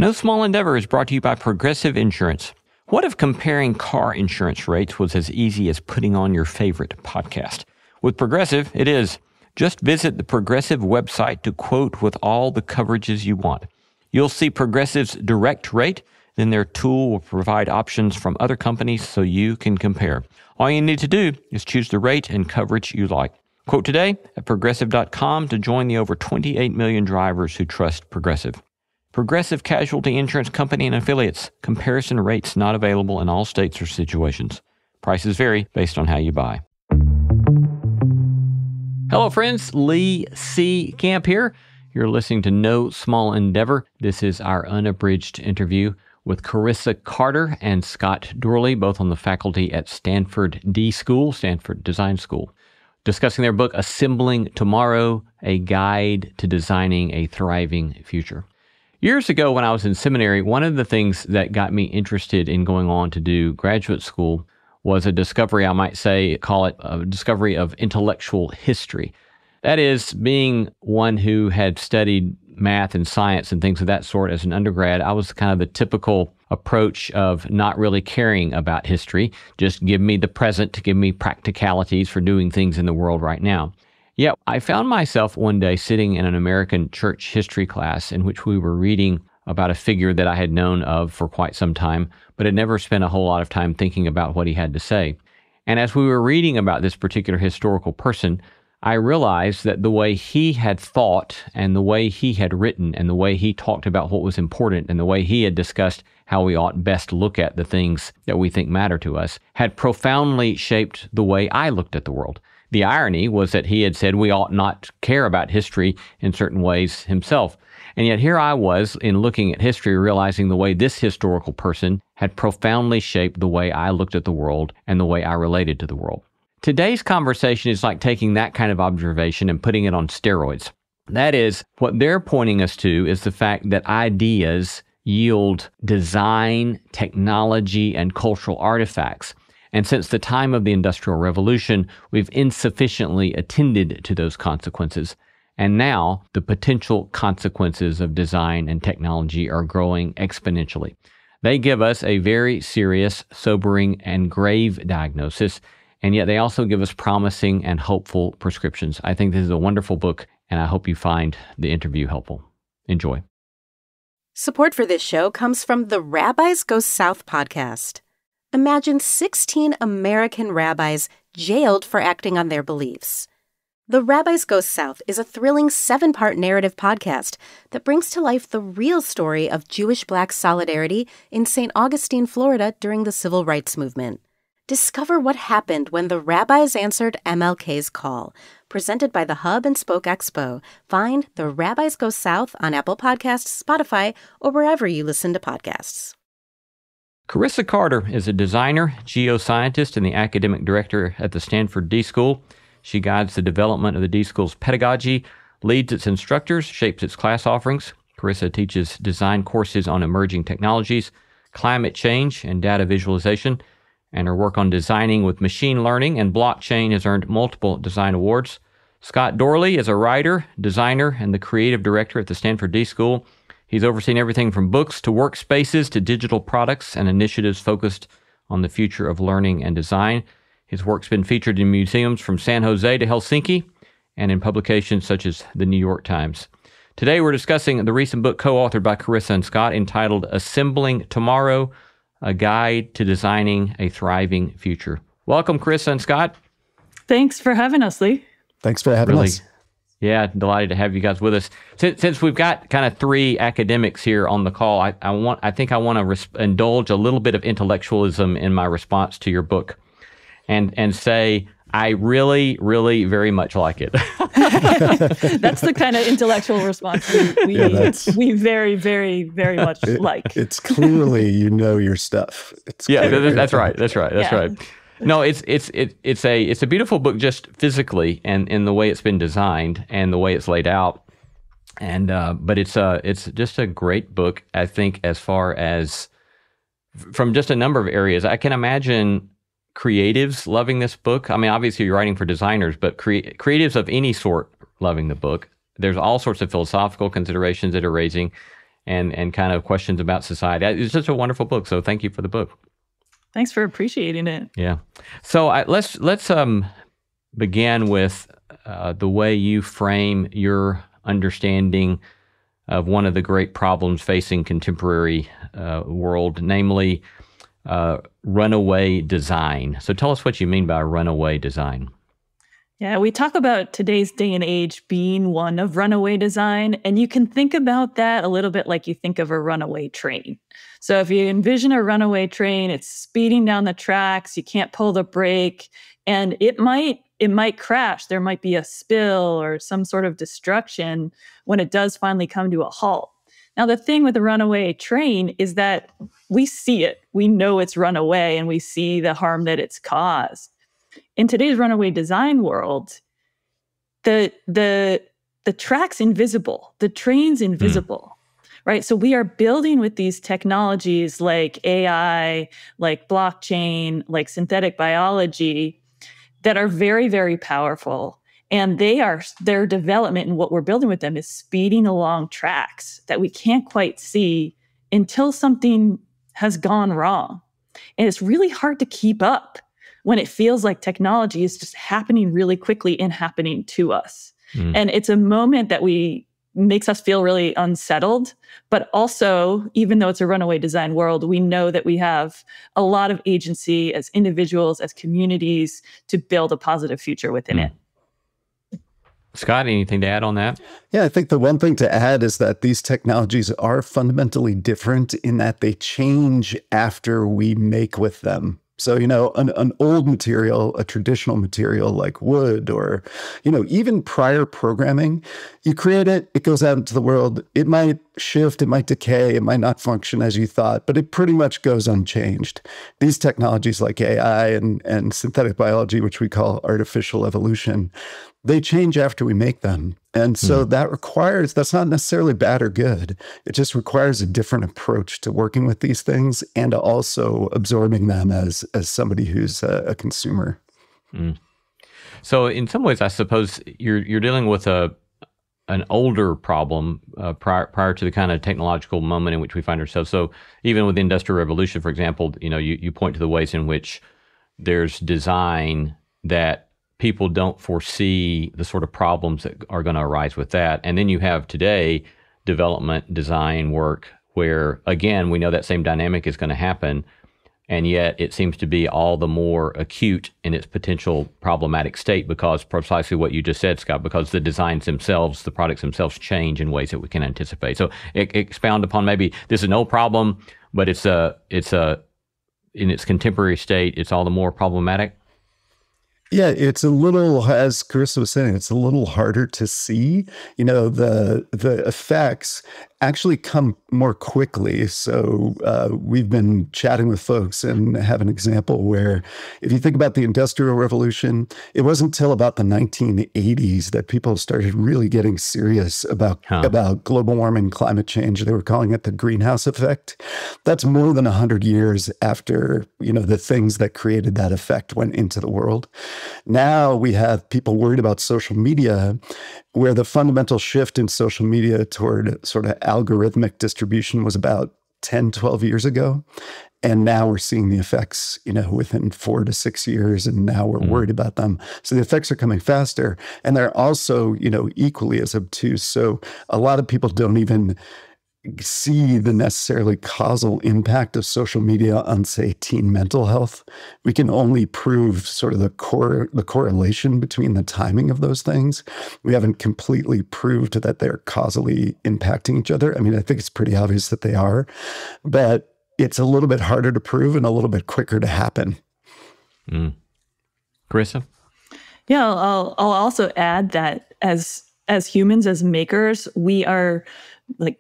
No Small Endeavor is brought to you by Progressive Insurance. What if comparing car insurance rates was as easy as putting on your favorite podcast? With Progressive, it is. Just visit the Progressive website to quote with all the coverages you want. You'll see Progressive's direct rate, then their tool will provide options from other companies so you can compare. All you need to do is choose the rate and coverage you like. Quote today at Progressive.com to join the over 28 million drivers who trust Progressive. Progressive Casualty Insurance Company and Affiliates. Comparison rates not available in all states or situations. Prices vary based on how you buy. Hello, friends. Lee C. Camp here. You're listening to No Small Endeavor. This is our unabridged interview with Carissa Carter and Scott Doorley, both on the faculty at Stanford d.school, Stanford Design School, discussing their book, Assembling Tomorrow, A Guide to Designing a Thriving Future. Years ago when I was in seminary, one of the things that got me interested in going on to do graduate school was a discovery, I might say, call it a discovery of intellectual history. That is, being one who had studied math and science and things of that sort as an undergrad, I was kind of the typical approach of not really caring about history. Just give me the present to give me practicalities for doing things in the world right now. Yet I found myself one day sitting in an American church history class in which we were reading about a figure that I had known of for quite some time, but had never spent a whole lot of time thinking about what he had to say. And as we were reading about this particular historical person, I realized that the way he had thought and the way he had written and the way he talked about what was important and the way he had discussed how we ought best look at the things that we think matter to us had profoundly shaped the way I looked at the world. The irony was that he had said we ought not care about history in certain ways himself. And yet here I was in looking at history, realizing the way this historical person had profoundly shaped the way I looked at the world and the way I related to the world. Today's conversation is like taking that kind of observation and putting it on steroids. That is, what they're pointing us to is the fact that ideas yield design, technology, and cultural artifacts. And since the time of the Industrial Revolution, we've insufficiently attended to those consequences. And now the potential consequences of design and technology are growing exponentially. They give us a very serious, sobering, and grave diagnosis, and yet they also give us promising and hopeful prescriptions. I think this is a wonderful book, and I hope you find the interview helpful. Enjoy. Support for this show comes from the Rabbis Go South podcast. Imagine 16 American rabbis jailed for acting on their beliefs. The Rabbis Go South is a thrilling 7-part narrative podcast that brings to life the real story of Jewish-Black solidarity in St. Augustine, Florida during the Civil Rights Movement. Discover what happened when the rabbis answered MLK's call. Presented by the Hub and Spoke Expo. Find the Rabbis Go South on Apple Podcasts, Spotify, or wherever you listen to podcasts. Carissa Carter is a designer, geoscientist, and the academic director at the Stanford d.school. She guides the development of the d.school's pedagogy, leads its instructors, shapes its class offerings. Carissa teaches design courses on emerging technologies, climate change, and data visualization, and her work on designing with machine learning and blockchain has earned multiple design awards. Scott Doorley is a writer, designer, and the creative director at the Stanford d.school. He's overseen everything from books to workspaces to digital products and initiatives focused on the future of learning and design. His work's been featured in museums from San Jose to Helsinki and in publications such as the New York Times. Today we're discussing the recent book co-authored by Carissa and Scott entitled Assembling Tomorrow, A Guide to Designing a Thriving Future. Welcome, Carissa and Scott. Thanks for having us, Lee. Thanks for having us. Yeah, delighted to have you guys with us. Since we've got kind of 3 academics here on the call, I think I want to indulge a little bit of intellectualism in my response to your book, and say I really, really very much like it. That's the kind of intellectual response we very, very, very much like. It's clearly you know your stuff. That's right. That's right. No, it's a beautiful book just physically and in the way it's been designed and the way it's laid out. And but it's just a great book, I think, as far as from just a number of areas. I can imagine creatives loving this book. I mean, obviously you're writing for designers, but creatives of any sort loving the book. There's all sorts of philosophical considerations that are raising. and kind of questions about society. It's just a wonderful book. So thank you for the book. Thanks for appreciating it. Yeah. So let's begin with the way you frame your understanding of one of the great problems facing contemporary world, namely runaway design. So tell us what you mean by runaway design. Yeah, we talk about today's day and age being one of runaway design, and you can think about that a little bit like you think of a runaway train. So if you envision a runaway train, it's speeding down the tracks, you can't pull the brake, and it might crash. There might be a spill or some sort of destruction when it does finally come to a halt. Now, the thing with a runaway train is that we see it. We know it's run away, and we see the harm that it's caused. In today's runaway design world, the track's invisible, the train's invisible, right? So we are building with these technologies like AI, like blockchain, like synthetic biology that are very, very powerful. And their development and what we're building with them is speeding along tracks that we can't quite see until something has gone wrong. And it's really hard to keep up when it feels like technology is just happening really quickly and happening to us. And it's a moment that makes us feel really unsettled, but also, even though it's a runaway design world, we know that we have a lot of agency as individuals, as communities, to build a positive future within it. Scott, anything to add on that? Yeah, I think the one thing to add is that these technologies are fundamentally different in that they change after we make with them. So, an old material, a traditional material like wood or, even prior programming, you create it, it goes out into the world. It might shift, it might decay, it might not function as you thought, but it pretty much goes unchanged. These technologies like AI and synthetic biology, which we call artificial evolution, they change after we make them. And so that's not necessarily bad or good. It just requires a different approach to working with these things and also absorbing them as somebody who's a consumer. So in some ways, I suppose you're dealing with an older problem prior to the kind of technological moment in which we find ourselves. So even with the Industrial Revolution, for example, you point to the ways in which there's design that people don't foresee the sort of problems that are going to arise with that. And then you have today development design work where, again, we know that same dynamic is going to happen. And yet it seems to be all the more acute in its potential problematic state because precisely what you just said, Scott, because the designs themselves, the products themselves change in ways that we can anticipate. So expound upon maybe this is an old problem, but it's in its contemporary state, it's all the more problematic. Yeah, it's a little, as Carissa was saying, it's a little harder to see. The effects actually come more quickly. So we've been chatting with folks and have an example where if you think about the Industrial Revolution, it wasn't until about the 1980s that people started really getting serious about global warming, climate change. They were calling it the greenhouse effect. That's more than 100 years after, the things that created that effect went into the world. Now we have people worried about social media, where the fundamental shift in social media toward sort of algorithmic distribution was about 10, 12 years ago. And now we're seeing the effects, within 4 to 6 years, and now we're worried about them. So the effects are coming faster, and they're also, equally as obtuse. So a lot of people don't even see the necessarily causal impact of social media on, say, teen mental health. We can only prove sort of the correlation between the timing of those things. We haven't completely proved that they're causally impacting each other. I mean, I think it's pretty obvious that they are, but it's a little bit harder to prove and a little bit quicker to happen. Carissa? Yeah, I'll also add that as humans, as makers, we are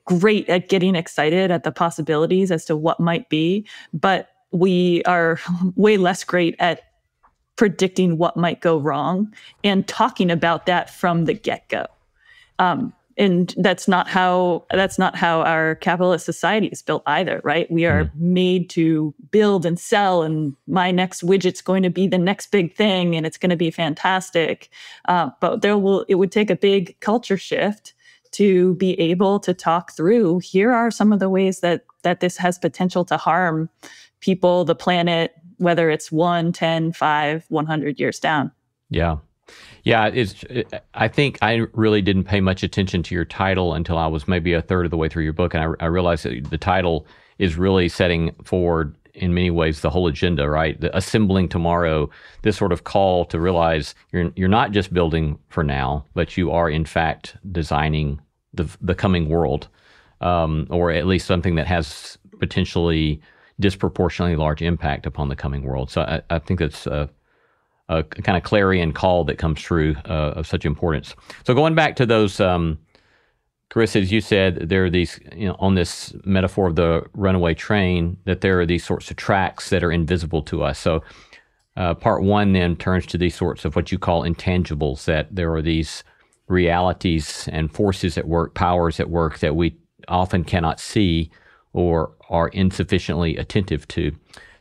great at getting excited at the possibilities as to what might be, but we are way less great at predicting what might go wrong and talking about that from the get-go. And that's not how our capitalist society is built either, right? We are made to build and sell, and my next widget's going to be the next big thing, and it's going to be fantastic. But it would take a big culture shift to be able to talk through, here are some of the ways that this has potential to harm people, the planet, whether it's 1, 10, 5, 100 years down. Yeah. Yeah, I think I really didn't pay much attention to your title until I was maybe a third of the way through your book. And I realized that the title is really setting forward, in many ways, the whole agenda, right? The assembling tomorrow, this sort of call to realize you're not just building for now, but you are, in fact, designing the coming world, or at least something that has potentially disproportionately large impact upon the coming world. So I think that's a kind of clarion call that comes through of such importance. So going back to those, Carissa, as you said, there are these, on this metaphor of the runaway train, that there are these sorts of tracks that are invisible to us. So part one then turns to these sorts of what you call intangibles, that there are these realities and forces at work, powers at work that we often cannot see or are insufficiently attentive to.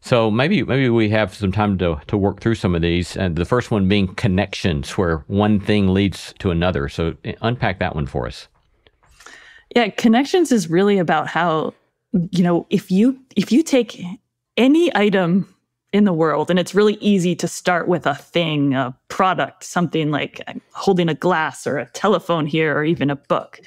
So maybe we have some time to work through some of these. And the first one being connections, where one thing leads to another. So unpack that one for us. Yeah, connections is really about how, if you take any item in the world, and it's really easy to start with a thing, a product, something like holding a glass or a telephone here, or even a book.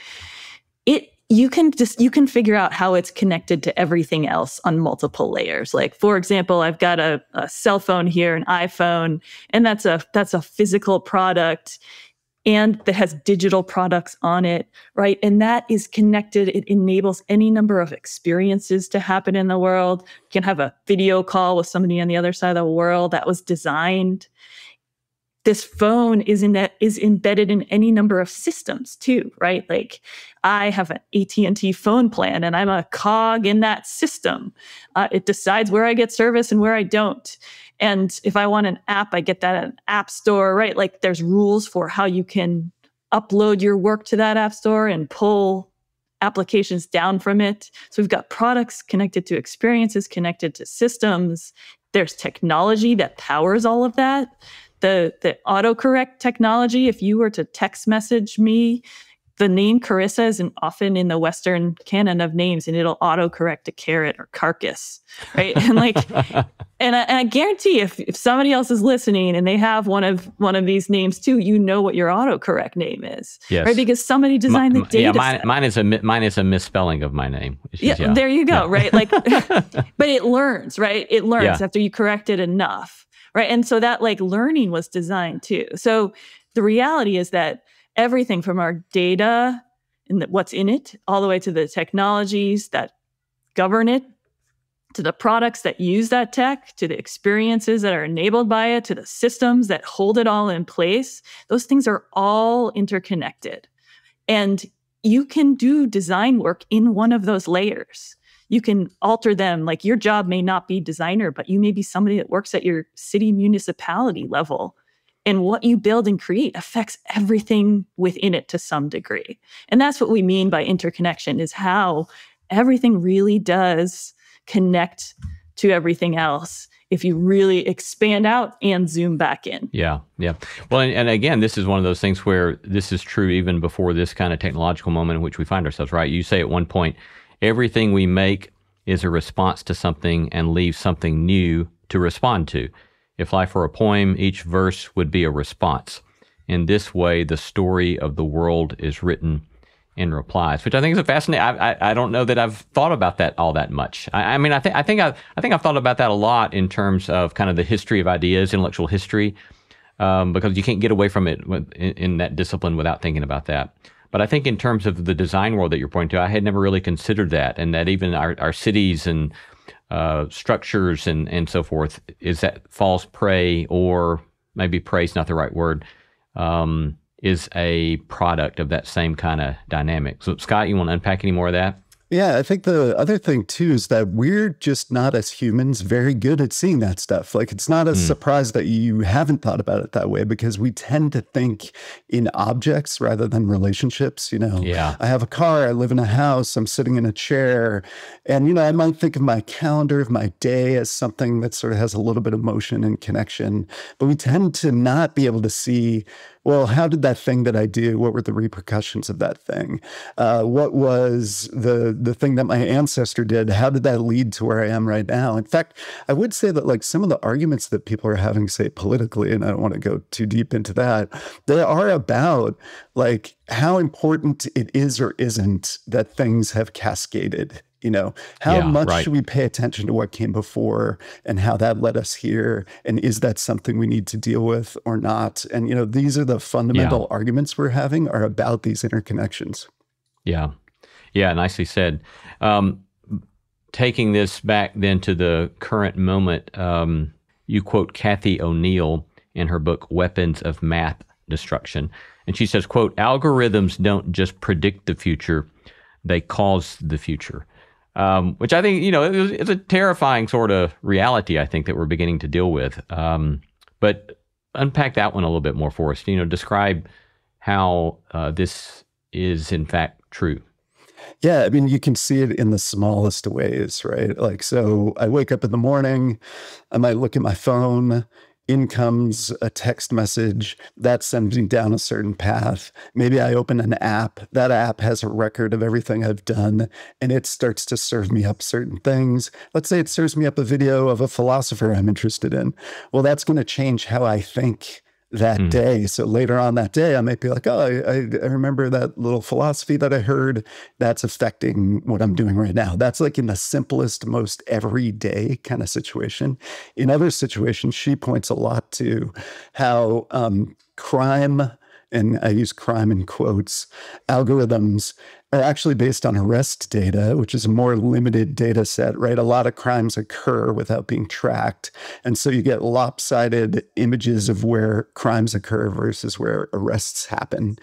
You can figure out how it's connected to everything else on multiple layers. Like, for example, I've got a cell phone here, an iPhone, and that's a physical product, and that has digital products on it, right? And that is connected. It enables any number of experiences to happen in the world. You can have a video call with somebody on the other side of the world. That was designed. This phone is embedded in any number of systems too, right? Like, I have an AT&T phone plan, and I'm a cog in that system. It decides where I get service and where I don't. And if I want an app, I get that at an app store, right? Like, there's rules for how you can upload your work to that app store and pull applications down from it. So we've got products connected to experiences, connected to systems. There's technology that powers all of that. The autocorrect technology, if you were to text message me, the name Carissa isn't often in the Western canon of names, and it'll autocorrect to carrot or carcass, right? And and I guarantee if somebody else is listening and they have one of these names too, what your autocorrect name is, yes, right? Because somebody designed the data. Yeah, mine is a misspelling of my name. Yeah, there you go, right? Like, but it learns, right? It learns after you correct it enough. Right. And so that learning was designed too. So the reality is that everything from our data and what's in it, all the way to the technologies that govern it, to the products that use that tech, to the experiences that are enabled by it, to the systems that hold it all in place, those things are all interconnected. And you can do design work in one of those layers. You can alter them. Like, your job may not be designer, but you may be somebody that works at your city municipality level. And what you build and create affects everything within it to some degree. And that's what we mean by interconnection, is how everything really does connect to everything else if you really expand out and zoom back in. Yeah. Well, and again, this is one of those things where this is true even before this kind of technological moment in which we find ourselves, right? You say at one point, everything we make is a response to something and leaves something new to respond to. If life were a poem, each verse would be a response. In this way, the story of the world is written in replies, which I think is a fascinating. I don't know that I've thought about that all that much. I think I've thought about that a lot in terms of kind of the history of ideas, intellectual history, because you can't get away from it in that discipline without thinking about that. But I think in terms of the design world that you're pointing to, I had never really considered that, and that even our cities and structures and so forth falls prey, or maybe prey is not the right word, is a product of that same kind of dynamic. So, Scott, you want to unpack any more of that? Yeah, I think the other thing too is that we're just not, as humans, very good at seeing that stuff. Like, it's not a surprise that you haven't thought about it that way, because we tend to think in objects rather than relationships. I have a car, I live in a house, I'm sitting in a chair, and I might think of my calendar, of my day, as something that sort of has a little bit of motion and connection, but we tend to not be able to see well, how did that thing that I do, what were the repercussions of that thing? What was the thing that my ancestor did? How did that lead to where I am right now? In fact, I would say that like some of the arguments that people are having, say politically, and I don't want to go too deep into that, they are about like how important it is or isn't that things have cascaded. How much should we pay attention to what came before and how that led us here? And is that something we need to deal with or not? And, these are the fundamental arguments we're having are about these interconnections. Yeah. Yeah. Nicely said. Taking this back then to the current moment, you quote Kathy O'Neill in her book, Weapons of Math Destruction. And she says, quote, algorithms don't just predict the future, they cause the future. Which I think, it's a terrifying sort of reality, I think, that we're beginning to deal with. But unpack that one a little bit more for us. Describe how this is, in fact, true. Yeah, I mean, you can see it in the smallest ways, right? Like, so I wake up in the morning, I might look at my phone, in comes a text message that sends me down a certain path. Maybe I open an app. That app has a record of everything I've done, and it starts to serve me up certain things. Let's say it serves me up a video of a philosopher I'm interested in. Well, that's going to change how I think that day. So later on that day, I might be like, oh, I remember that little philosophy that I heard that's affecting what I'm doing right now. That's like in the simplest, most everyday kind of situation. In other situations, she points a lot to how crime, and I use crime in quotes, algorithms are actually based on arrest data, which is a more limited data set, right? A lot of crimes occur without being tracked. And so you get lopsided images of where crimes occur versus where arrests happen.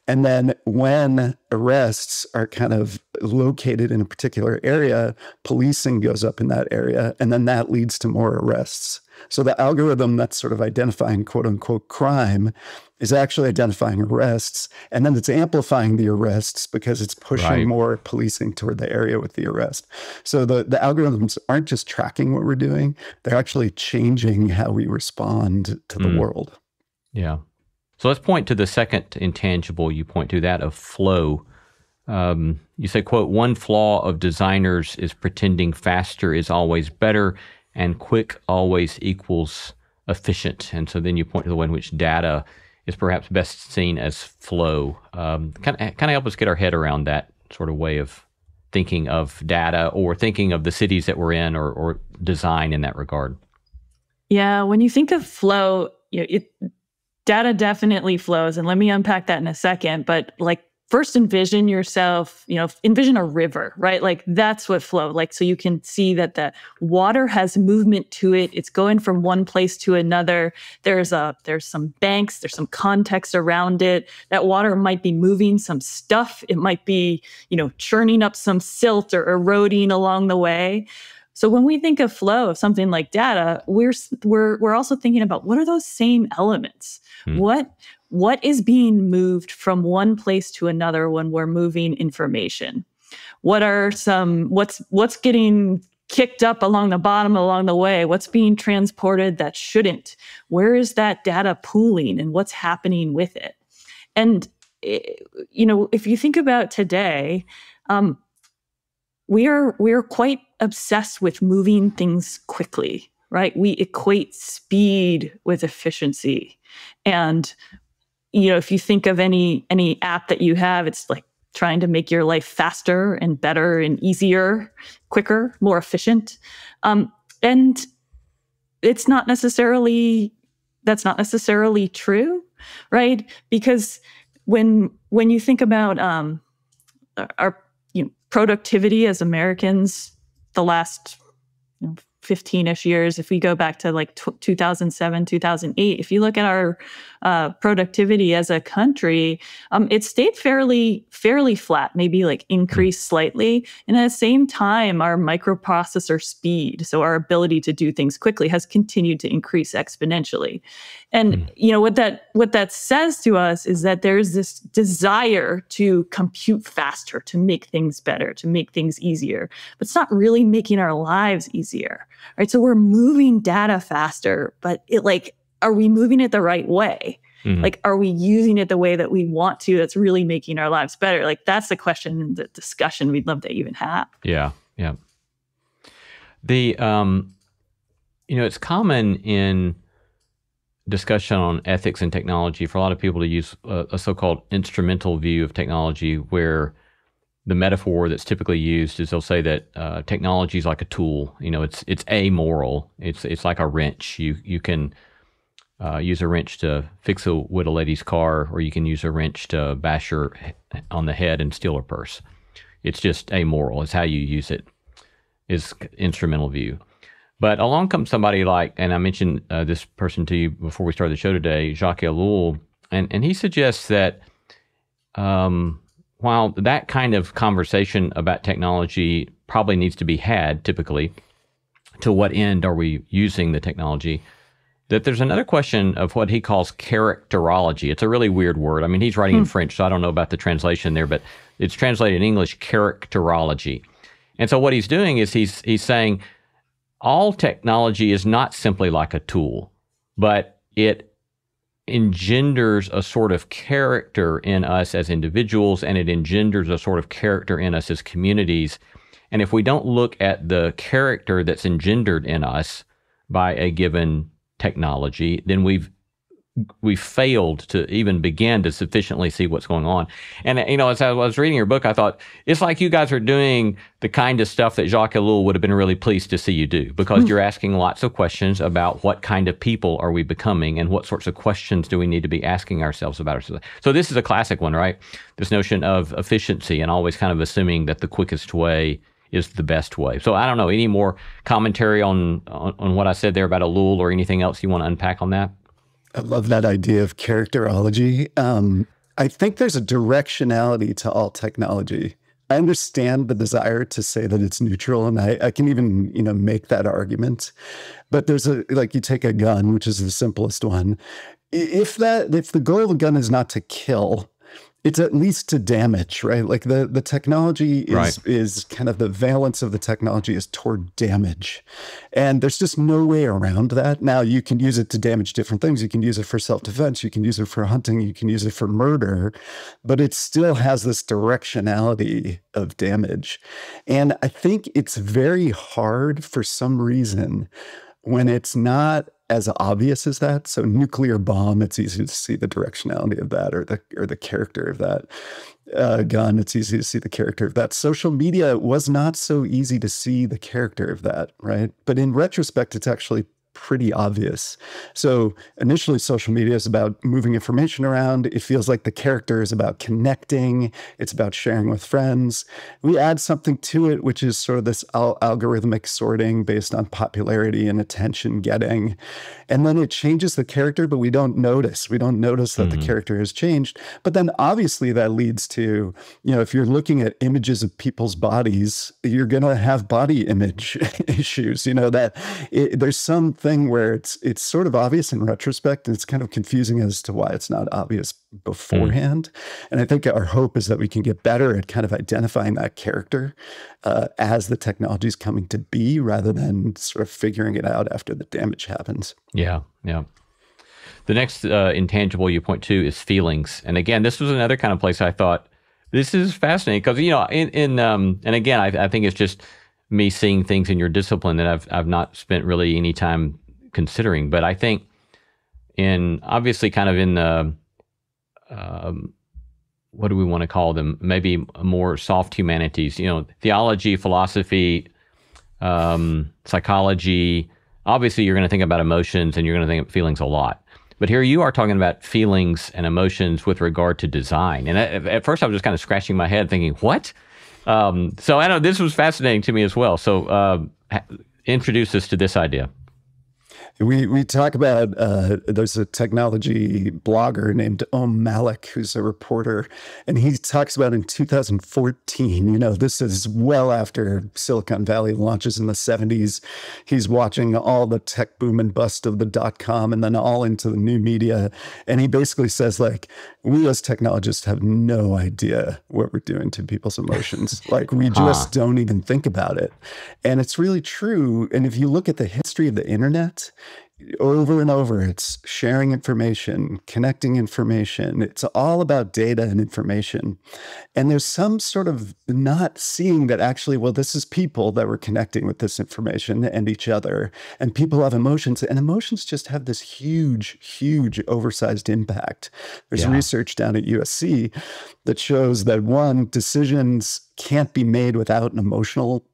And then when arrests are kind of located in a particular area, policing goes up in that area, and then that leads to more arrests. So the algorithm that's sort of identifying quote unquote crime is actually identifying arrests, and then it's amplifying the arrests because it's pushing more policing toward the area with the arrest. So the algorithms aren't just tracking what we're doing, they're actually changing how we respond to the world. Yeah. So let's point to the second intangible you point to, that of flow. You say, quote, one flaw of designers is pretending faster is always better and quick always equals efficient. And so then you point to the way in which data is perhaps best seen as flow. Kind of help us get our head around that sort of way of thinking of data or thinking of the cities that we're in or design in that regard. Yeah, when you think of flow, data definitely flows. And let me unpack that in a second. But like, first envision yourself, envision a river, right? Like that's what flow, like, so you can see that the water has movement to it. It's going from one place to another. There's some banks, there's some context around it. That water might be moving some stuff. It might be, churning up some silt or eroding along the way. So when we think of flow of something like data, we're also thinking about what are those same elements? What is being moved from one place to another when we're moving information? What's getting kicked up along the bottom along the way? What's being transported that shouldn't? Where is that data pooling and what's happening with it? And if you think about today, we are quite obsessed with moving things quickly, right? We equate speed with efficiency. And, if you think of any app that you have, it's like trying to make your life faster and better and easier, quicker, more efficient. And that's not necessarily true, right? Because when you think about our productivity as Americans, the last 15-ish years, if we go back to like 2007, 2008, if you look at our productivity as a country, it stayed fairly flat, maybe like increased slightly. And at the same time, our microprocessor speed, so our ability to do things quickly, has continued to increase exponentially. And what that says to us is that there's this desire to compute faster, to make things better, to make things easier, but it's not really making our lives easier, right? So we're moving data faster, but are we moving it the right way? Like, are we using it the way that we want to, that's really making our lives better? Like, that's the question, the discussion we'd love to even have. Yeah. The, it's common in discussion on ethics and technology for a lot of people to use a so-called instrumental view of technology, where the metaphor that's typically used is they'll say that technology is like a tool. It's amoral. It's like a wrench. You can use a wrench to fix a widow lady's car, or you can use a wrench to bash her on the head and steal her purse. It's just amoral. It's how you use it is instrumental view. But along comes somebody like, and I mentioned this person to you before we started the show today, Jacques Ellul, and he suggests that while that kind of conversation about technology probably needs to be had typically, to what end are we using the technology, that there's another question of what he calls characterology. It's a really weird word. I mean, he's writing in French, so I don't know about the translation there, but it's translated in English, characterology. And so what he's doing is he's saying all technology is not simply like a tool, but it engenders a sort of character in us as individuals, and it engenders a sort of character in us as communities. And if we don't look at the character that's engendered in us by a given technology, then we've failed to even begin to sufficiently see what's going on. And, as I was reading your book, I thought, it's like you guys are doing the kind of stuff that Jacques Ellul would have been really pleased to see you do, because you're asking lots of questions about what kind of people are we becoming and what sorts of questions do we need to be asking ourselves about ourselves. So this is a classic one, right? This notion of efficiency and always kind of assuming that the quickest way is the best way. So I don't know, any more commentary on what I said there about Ellul, or anything else you want to unpack on that? I love that idea of characterology. I think there's a directionality to all technology. I understand the desire to say that it's neutral, and I can even, make that argument. But there's like you take a gun, which is the simplest one. If the goal of a gun is not to kill, it's at least to damage, right? Like the technology is kind of the valence of the technology is toward damage. And there's just no way around that. Now, you can use it to damage different things. You can use it for self-defense. You can use it for hunting. You can use it for murder. But it still has this directionality of damage. And I think it's very hard for some reason when it's not as obvious as that. So nuclear bomb, it's easy to see the directionality of that, or the character of that. Gun, it's easy to see the character of that. Social media was not so easy to see the character of that, right? But in retrospect, it's actually pretty obvious. So initially, social media is about moving information around. It feels like the character is about connecting. It's about sharing with friends. We add something to it, which is sort of this algorithmic sorting based on popularity and attention getting. And then it changes the character, but we don't notice. We don't notice that the character has changed. But then obviously that leads to, if you're looking at images of people's bodies, you're going to have body image issues. There's something where it's sort of obvious in retrospect, and it's kind of confusing as to why it's not obvious beforehand. And I think our hope is that we can get better at kind of identifying that character as the technology is coming to be, rather than sort of figuring it out after the damage happens. Yeah. The next intangible you point to is feelings. And again, this was another kind of place I thought, this is fascinating, because, and again, I think it's just me seeing things in your discipline that I've not spent really any time considering. But I think obviously kind of in the, what do we want to call them? Maybe more soft humanities, theology, philosophy, psychology. Obviously, you're going to think about emotions and you're going to think of feelings a lot. But here you are talking about feelings and emotions with regard to design. And at first I was just kind of scratching my head thinking, what? So I know this was fascinating to me as well. So introduce us to this idea. We talk about, there's a technology blogger named Malik, who's a reporter, and he talks about in 2014, this is well after Silicon Valley launches in the 70s. He's watching all the tech boom and bust of the .com and then all into the new media. And he basically says, we as technologists have no idea what we're doing to people's emotions. We just don't even think about it. And it's really true. And if you look at the history of the internet, over and over, it's sharing information, connecting information. It's all about data and information. And there's some sort of not seeing that actually, well, this is people that we're connecting with this information and each other. And people have emotions, and emotions just have this huge, huge oversized impact. There's research down at USC that shows that, one, decisions can't be made without an emotional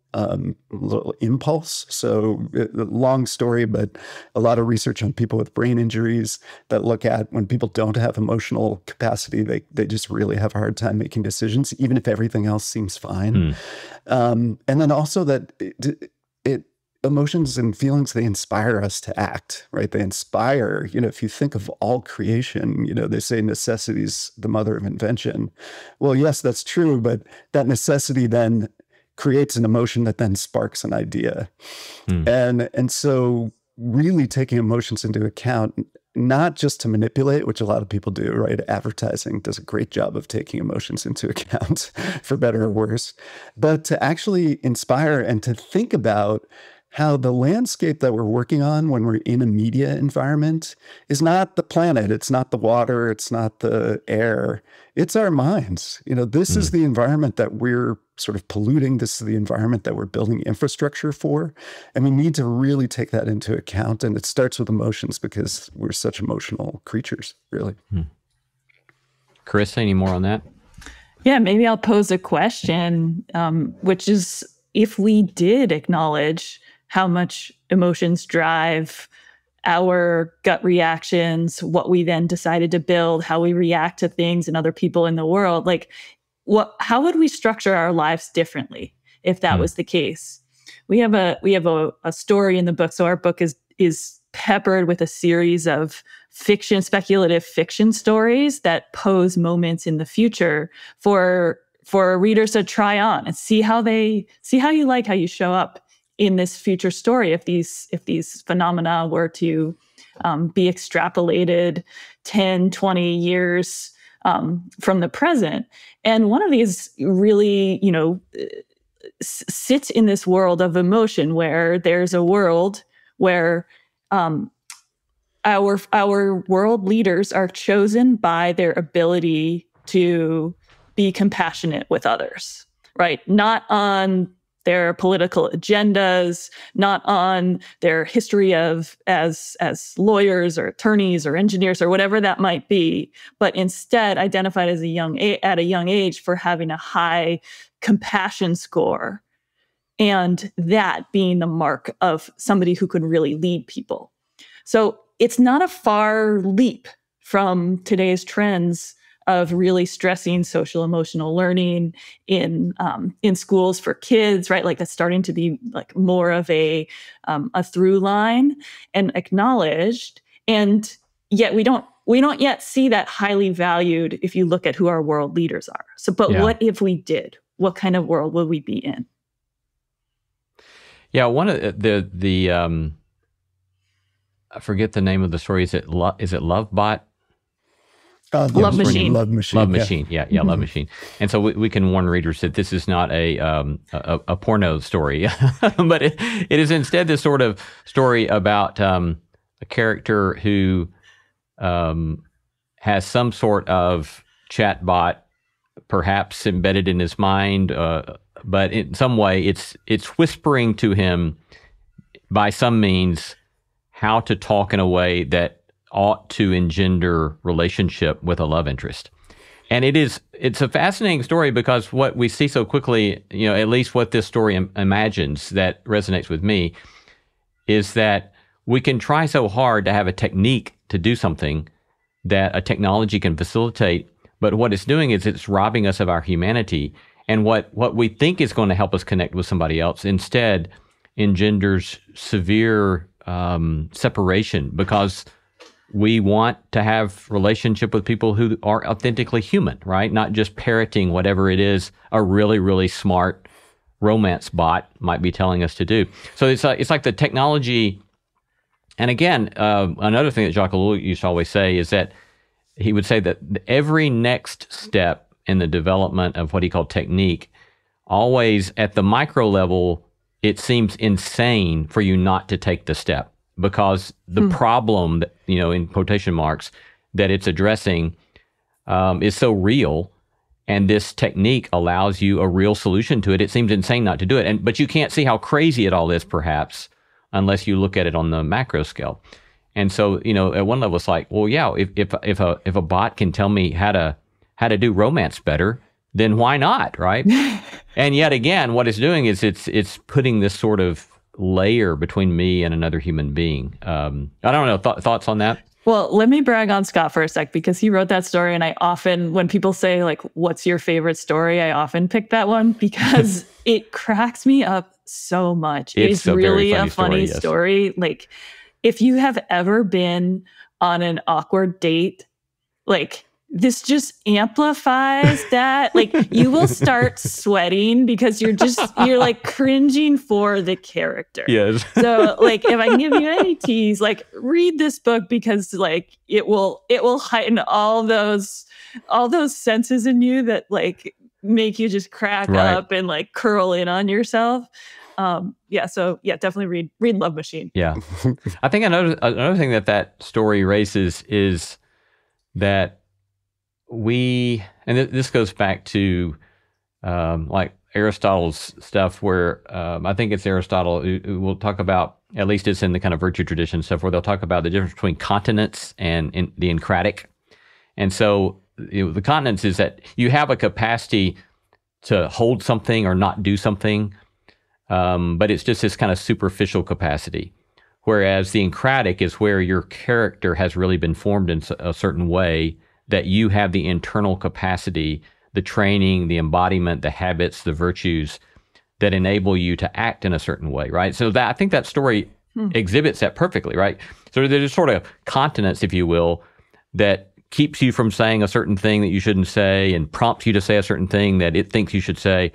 little impulse. So long story, but a lot of research on people with brain injuries that look at when people don't have emotional capacity, they just really have a hard time making decisions, even if everything else seems fine. And then also that emotions and feelings, they inspire us to act, right? They inspire, if you think of all creation, they say necessity is the mother of invention. Well, yes, that's true, but that necessity then creates an emotion that then sparks an idea. And so really taking emotions into account, not just to manipulate, which a lot of people do, right? Advertising does a great job of taking emotions into account, for better or worse, but to actually inspire and to think about how the landscape that we're working on when we're in a media environment is not the planet, it's not the water, it's not the air, it's our minds. This is the environment that we're sort of polluting. This is the environment that we're building infrastructure for. And we need to really take that into account. And it starts with emotions because we're such emotional creatures, really. Carissa, any more on that? Yeah, maybe I'll pose a question, which is, if we did acknowledge how much emotions drive our gut reactions, what we then decided to build, how we react to things and other people in the world, how would we structure our lives differently if that was the case? We have a story in the book. So our book is peppered with a series of speculative fiction stories that pose moments in the future for readers to try on and see how you show up in this future story if these phenomena were to be extrapolated 10, 20 years from the present. And one of these really, sits in this world of emotion where there's a world where our world leaders are chosen by their ability to be compassionate with others, right? Not on their political agendas, not on their history as lawyers or attorneys or engineers or whatever that might be, but instead identified as at a young age for having a high compassion score, and that being the mark of somebody who could really lead people. So it's not a far leap from today's trends of really stressing social emotional learning in schools for kids, right? That's starting to be more of a through line and acknowledged. And yet we don't yet see that highly valued if you look at who our world leaders are. So, but what if we did? What kind of world would we be in? Yeah, one of the I forget the name of the story. Is it Lovebot? Love Machine. Love Machine. Yeah, Love Machine. And so we can warn readers that this is not a porno story, but it is instead this sort of story about a character who has some sort of chatbot, perhaps embedded in his mind, but in some way it's whispering to him by some means how to talk in a way that ought to engender relationship with a love interest. And it's a fascinating story because what we see so quickly, at least what this story imagines that resonates with me, is that we can try so hard to have a technique to do something that a technology can facilitate, but what it's doing is it's robbing us of our humanity. And what we think is going to help us connect with somebody else instead engenders severe separation, because we want to have relationship with people who are authentically human, right? Not just parroting whatever it is a really, really smart romance bot might be telling us to do. So it's like the technology. And again, another thing that Jacques Ellul used to always say is that he would say that every next step in the development of what he called technique, always at the micro level, it seems insane for you not to take the step. because the problem that, in quotation marks, that it's addressing is so real, and this technique allows you a real solution to it. It seems insane not to do it, but you can't see how crazy it all is, perhaps, unless you look at it on the macro scale. And so, at one level, it's like, well, yeah, if a bot can tell me how to do romance better, then why not, right? And yet again, what it's doing is it's putting this sort of layer between me and another human being. I don't know, thoughts on that? Well, let me brag on Scott for a sec, because he wrote that story, and I often, when people say like, what's your favorite story, I often pick that one because it cracks me up so much. It's really a funny story. Like, if you have ever been on an awkward date, like, this just amplifies that. Like, you will start sweating because you're like cringing for the character. Yes. So like, if I can give you any tease, like, read this book, because like it will heighten all those senses in you that like make you just crack up and like curl in on yourself. So definitely read Love Machine. Yeah. I think another thing that story raises is that this goes back to like Aristotle's stuff, where I think it's Aristotle who will talk about, at least it's in the kind of virtue tradition stuff, where they'll talk about the difference between continence and the encratic. And so the continence is that you have a capacity to hold something or not do something, but it's just this kind of superficial capacity. Whereas the encratic is where your character has really been formed in a certain way, that you have the internal capacity, the training, the embodiment, the habits, the virtues that enable you to act in a certain way, right? So I think that story exhibits that perfectly, right? So there's sort of continence, if you will, that keeps you from saying a certain thing that you shouldn't say and prompts you to say a certain thing that it thinks you should say.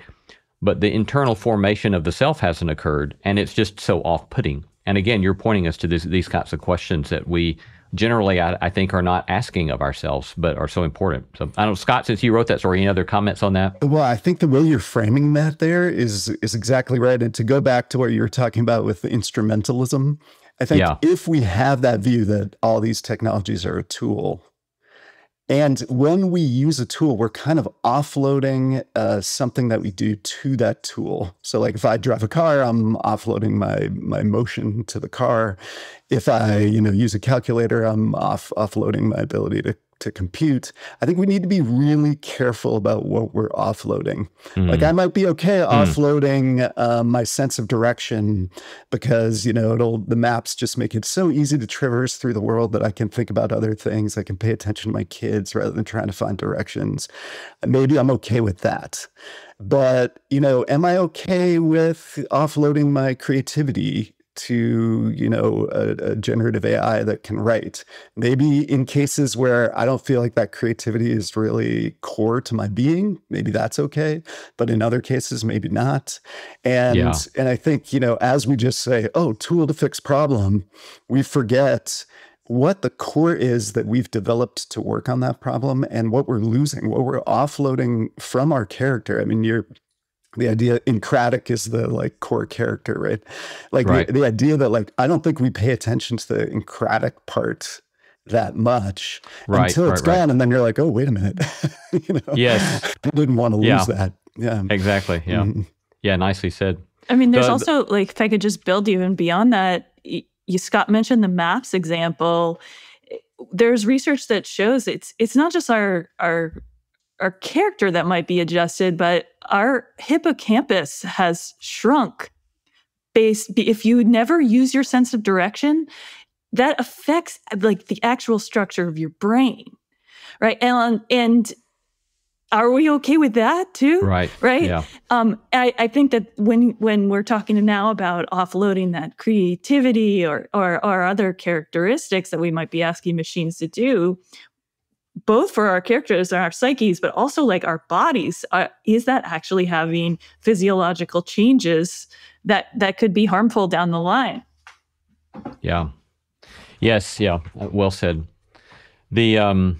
But the internal formation of the self hasn't occurred, and it's just so off-putting. And again, you're pointing us to these kinds of questions that we generally, I think, are not asking of ourselves, but are so important. So I don't know, Scott, since you wrote that story, any other comments on that? Well, I think the way you're framing that there is exactly right. And to go back to what you were talking about with the instrumentalism, I think if we have that view that all these technologies are a tool, and when we use a tool, we're kind of offloading something that we do to that tool. So like if I drive a car, I'm offloading my motion to the car. If I use a calculator, I'm offloading my ability to compute. I think we need to be really careful about what we're offloading. Like I might be okay offloading my sense of direction because, the maps just make it so easy to traverse through the world that I can think about other things. I can pay attention to my kids rather than trying to find directions. Maybe I'm okay with that. But, am I okay with offloading my creativity to, a generative AI that can write? Maybe in cases where I don't feel like that creativity is really core to my being, maybe that's okay. But in other cases, maybe not. And I think, as we just say, tool to fix problem, we forget what the core is that we've developed to work on that problem and what we're losing, what we're offloading from our character. I mean, the idea encratic is the core character, right? The idea that I don't think we pay attention to the encratic part that much until it's gone. And then you're like, oh, wait a minute. Yes. I didn't want to lose that. Yeah, exactly. Yeah. Yeah. Nicely said. I mean, there's also if I could just build even beyond that, Scott mentioned the maps example. There's research that shows it's not just our character that might be adjusted, but our hippocampus has shrunk. If you never use your sense of direction, that affects the actual structure of your brain, right? And are we okay with that too? Right. Yeah. I think that when we're talking now about offloading that creativity or other characteristics that we might be asking machines to do, both for our characters and our psyches, but also our bodies, is that actually having physiological changes that could be harmful down the line? Yeah. Yes. Yeah. Well said. The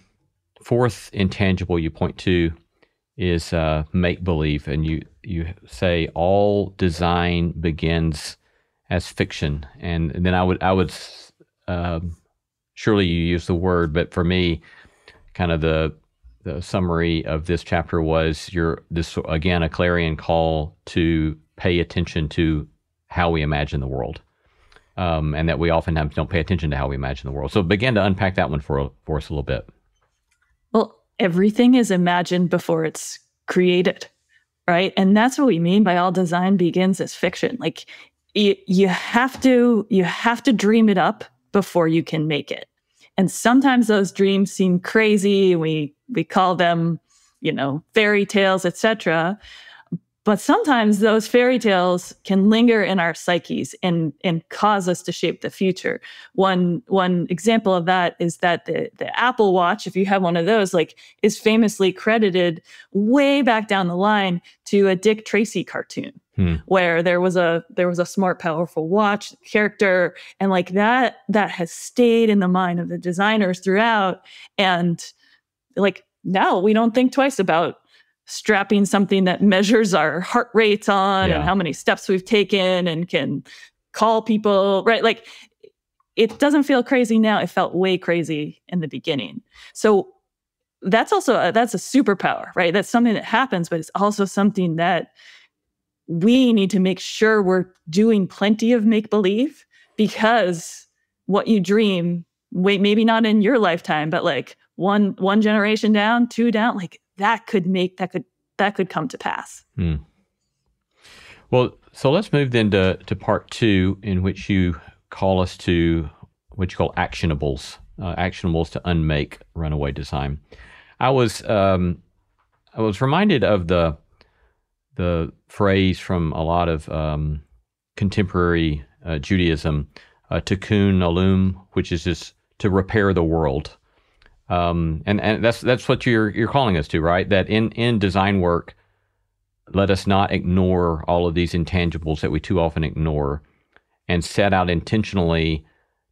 fourth intangible you point to is make-believe. And you say all design begins as fiction. And then I would surely you use the word, but for me, kind of the summary of this chapter was this again, a clarion call to pay attention to how we imagine the world. And that we oftentimes don't pay attention to how we imagine the world. So begin to unpack that one for us a little bit. Well, everything is imagined before it's created, right? And that's what we mean by all design begins as fiction. Like you have to dream it up before you can make it. And sometimes those dreams seem crazy. We call them, fairy tales, etc. But sometimes those fairy tales can linger in our psyches and cause us to shape the future. One example of that is that the Apple Watch, if you have one of those, is famously credited way back down the line to a Dick Tracy cartoon, where there was a smart, powerful watch character, and that has stayed in the mind of the designers throughout. And now we don't think twice about strapping something that measures our heart rates on and how many steps we've taken and can call people, right? It doesn't feel crazy now. It felt way crazy in the beginning. So that's a superpower, right? That's something that happens, but it's also something that we need to make sure we're doing plenty of make-believe, because what you dream, maybe not in your lifetime, but one generation down, two down, that could come to pass. Well, so let's move then to part 2, in which you call us to what you call actionables to unmake runaway design. I was reminded of the phrase from a lot of contemporary Judaism, tikkun olam, which is just to repair the world. And that's what you're calling us to, right? That in design work, let us not ignore all of these intangibles that we too often ignore, and set out intentionally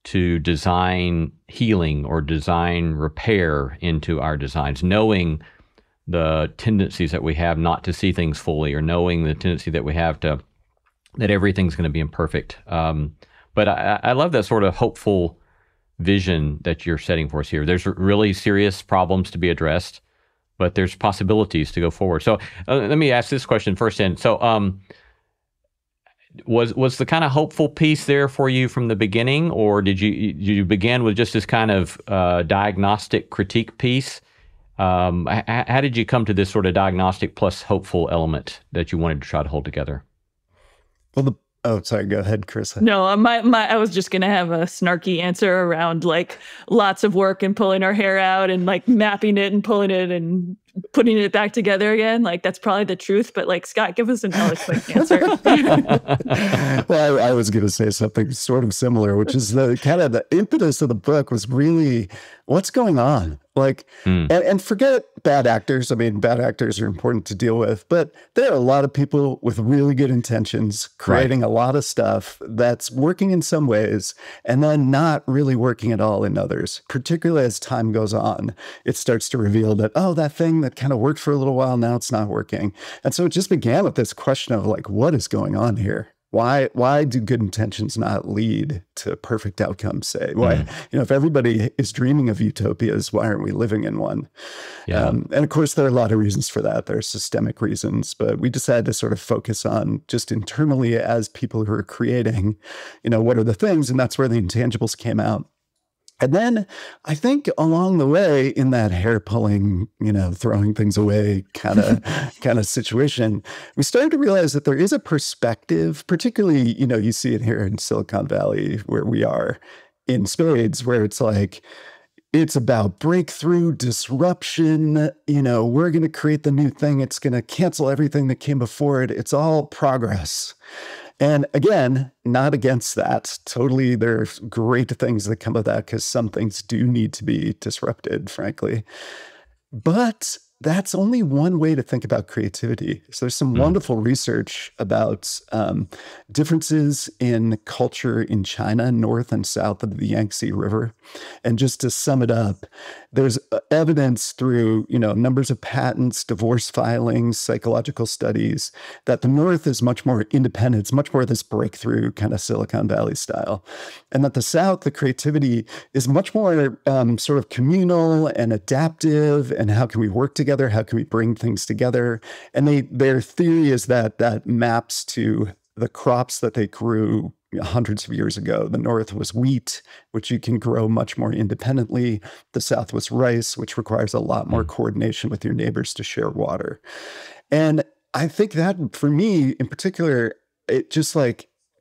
to design healing or design repair into our designs, knowing the tendencies that we have not to see things fully, or knowing the tendency that we have that everything's going to be imperfect. But I love that sort of hopeful vision that you're setting for us here. There's really serious problems to be addressed, but there's possibilities to go forward. So let me ask this question first. Was the kind of hopeful piece there for you from the beginning, or did you begin with just this kind of diagnostic critique piece? How did you come to this sort of diagnostic plus hopeful element that you wanted to try to hold together? Well, sorry, go ahead, Carissa. No, I was just going to have a snarky answer around lots of work and pulling our hair out and mapping it and pulling it and putting it back together again. That's probably the truth. But Scott, give us an eloquent answer. Well, I was going to say something sort of similar, which is the impetus of the book was really what's going on. And forget bad actors. I mean, bad actors are important to deal with, but there are a lot of people with really good intentions creating a lot of stuff that's working in some ways and then not really working at all in others. Particularly as time goes on, it starts to reveal that, that thing that kind of worked for a little while, now it's not working. And so it just began with this question of what is going on here? Why do good intentions not lead to perfect outcomes, say? Why, if everybody is dreaming of utopias, why aren't we living in one? Yeah. And of course, there are a lot of reasons for that. There are systemic reasons, but we decided to sort of focus on just internally as people who are creating, what are the things? And that's where the intangibles came out. And then I think along the way in that hair pulling, throwing things away kind of situation, we started to realize that there is a perspective, particularly, you see it here in Silicon Valley where we are in spades, where it's about breakthrough, disruption, we're going to create the new thing. It's going to cancel everything that came before it. It's all progress. And again, not against that. Totally, there's great things that come of that because some things do need to be disrupted, frankly. But that's only one way to think about creativity. So there's some wonderful research about differences in culture in China, north and south of the Yangtze River. And just to sum it up, there's evidence through, numbers of patents, divorce filings, psychological studies, that the north is much more independent. It's much more this breakthrough kind of Silicon Valley style. And that the south, the creativity is much more sort of communal and adaptive. And how can we work together? How can we bring things together? And their theory is that maps to the crops that they grew hundreds of years ago. The north was wheat, which you can grow much more independently. The south was rice, which requires a lot more coordination with your neighbors to share water. And I think that, for me in particular, it just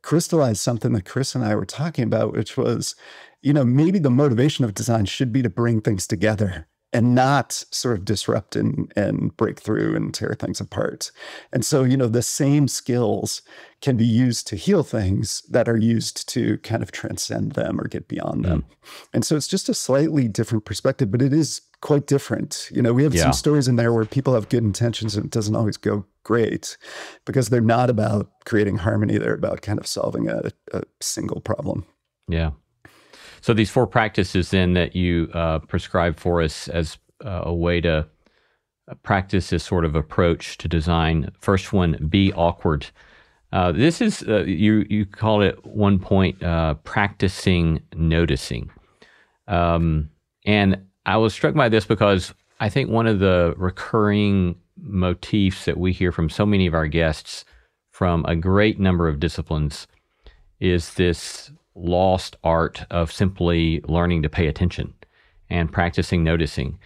crystallized something that Chris and I were talking about, which was, maybe the motivation of design should be to bring things together and not sort of disrupt and break through and tear things apart. And so, the same skills can be used to heal things that are used to kind of transcend them or get beyond them. And so it's just a slightly different perspective, but it is quite different. We have some stories in there where people have good intentions and it doesn't always go great because they're not about creating harmony. They're about kind of solving a single problem. Yeah. So these 4 practices then that you prescribe for us as a way to practice this sort of approach to design. First one, be awkward. This is, you called it one point, practicing noticing. And I was struck by this because I think one of the recurring motifs that we hear from so many of our guests from a great number of disciplines is this lost art of simply learning to pay attention and practicing noticing.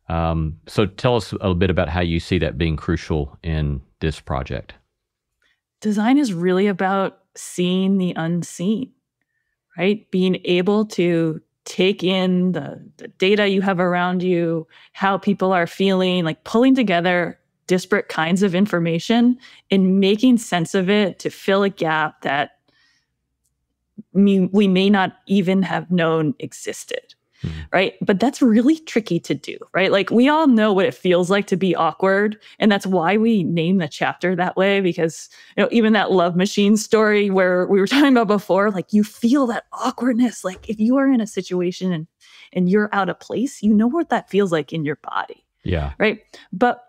So tell us a little bit about how you see that being crucial in this project. Design is really about seeing the unseen, right? Being able to take in the data you have around you, how people are feeling, pulling together disparate kinds of information and making sense of it to fill a gap that we may not even have known existed, right? But that's really tricky to do, right? We all know what it feels like to be awkward. And that's why we name the chapter that way, because even that Love Machine story where we were talking about before, you feel that awkwardness. If you are in a situation and you're out of place, you know what that feels like in your body. Yeah. Right. But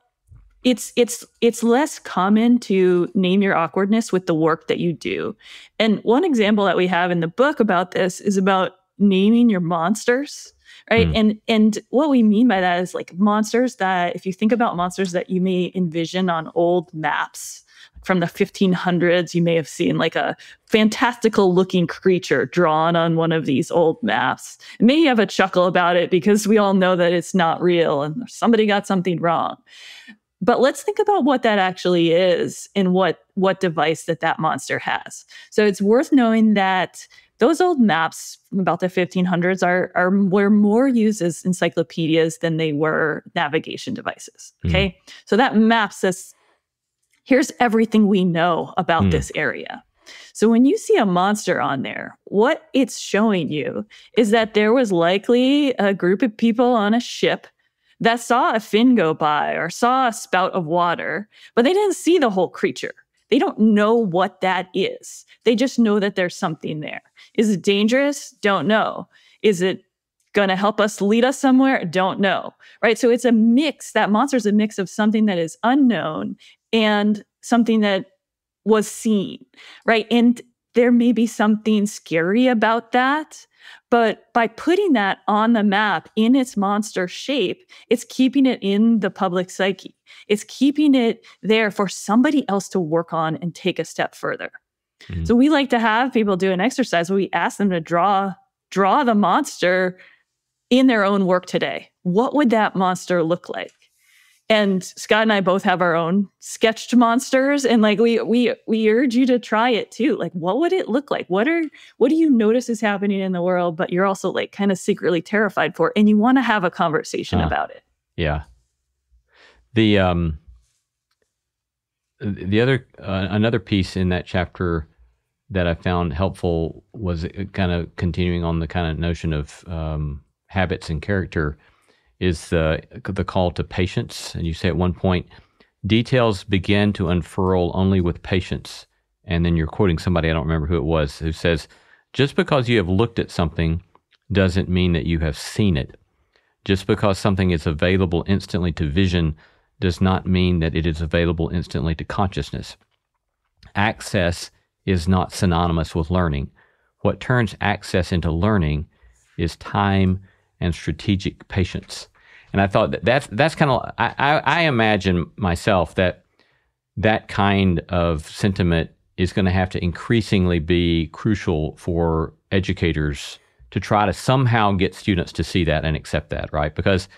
it's less common to name your awkwardness with the work that you do. And one example that we have in the book about this is about naming your monsters, right? And what we mean by that is monsters that, if you think about monsters that you may envision on old maps from the 1500s, you may have seen a fantastical looking creature drawn on one of these old maps. And maybe you have a chuckle about it because we all know that it's not real and somebody got something wrong. But let's think about what that actually is and what device that monster has. So it's worth knowing that those old maps from about the 1500s were more used as encyclopedias than they were navigation devices. Okay. So that map says, here's everything we know about this area. So when you see a monster on there, what it's showing you is that there was likely a group of people on a ship that saw a fin go by or saw a spout of water, but they didn't see the whole creature. They don't know what that is. They just know that there's something there. Is it dangerous? Don't know. Is it going to help us lead us somewhere? Don't know. Right? So it's a mix. That monster is a mix of something that is unknown and something that was seen. Right? And there may be something scary about that. But by putting that on the map in its monster shape, it's keeping it in the public psyche. It's keeping it there for somebody else to work on and take a step further. So we like to have people do an exercise where we ask them to draw the monster in their own work today. What would that monster look like? And Scott and I both have our own sketched monsters, and we urge you to try it too. What would it look like? What do you notice is happening in the world, but you're also kind of secretly terrified for, and you want to have a conversation about it? Yeah. The other another piece in that chapter that I found helpful was kind of continuing on the kind of notion of habits and character. is the call to patience. And you say at one point, details begin to unfurl only with patience. And then you're quoting somebody, I don't remember who it was, who says, just because you have looked at something doesn't mean that you have seen it. Just because something is available instantly to vision does not mean that it is available instantly to consciousness. Access is not synonymous with learning. What turns access into learning is time and strategic patience. And I thought that's kind of, I imagine myself that kind of sentiment is going to have to increasingly be crucial for educators to try to somehow get students to see that and accept that, right? Because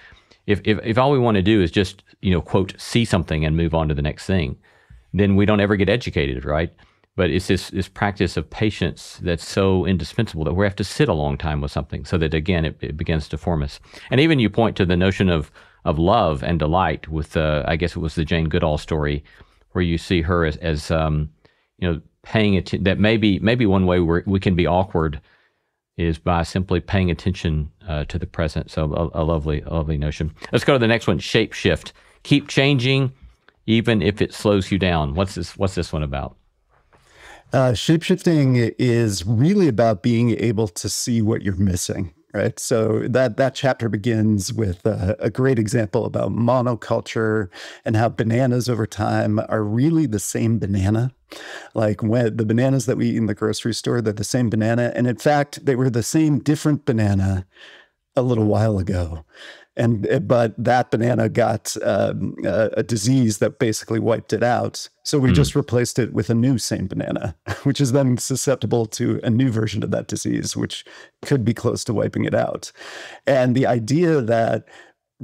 if all we want to do is just, quote, see something and move on to the next thing, then we don't ever get educated, right? But it's this practice of patience that's so indispensable that we have to sit a long time with something so that, again, it begins to form us. And even you point to the notion of love and delight with, I guess it was the Jane Goodall story, where you see her as paying attention. That maybe one way we can be awkward is by simply paying attention to the present. So a lovely notion. Let's go to the next one, shape shift. Keep changing, even if it slows you down. What's this one about? Shapeshifting is really about being able to see what you're missing, right? So that chapter begins with a great example about monoculture and how bananas over time are really the same banana. Like when the bananas that we eat in the grocery store, they're the same banana. And in fact, they were the same different banana a little while ago. But that banana got a disease that basically wiped it out. So we just replaced it with a new same banana, which is then susceptible to a new version of that disease, which could be close to wiping it out. And the idea that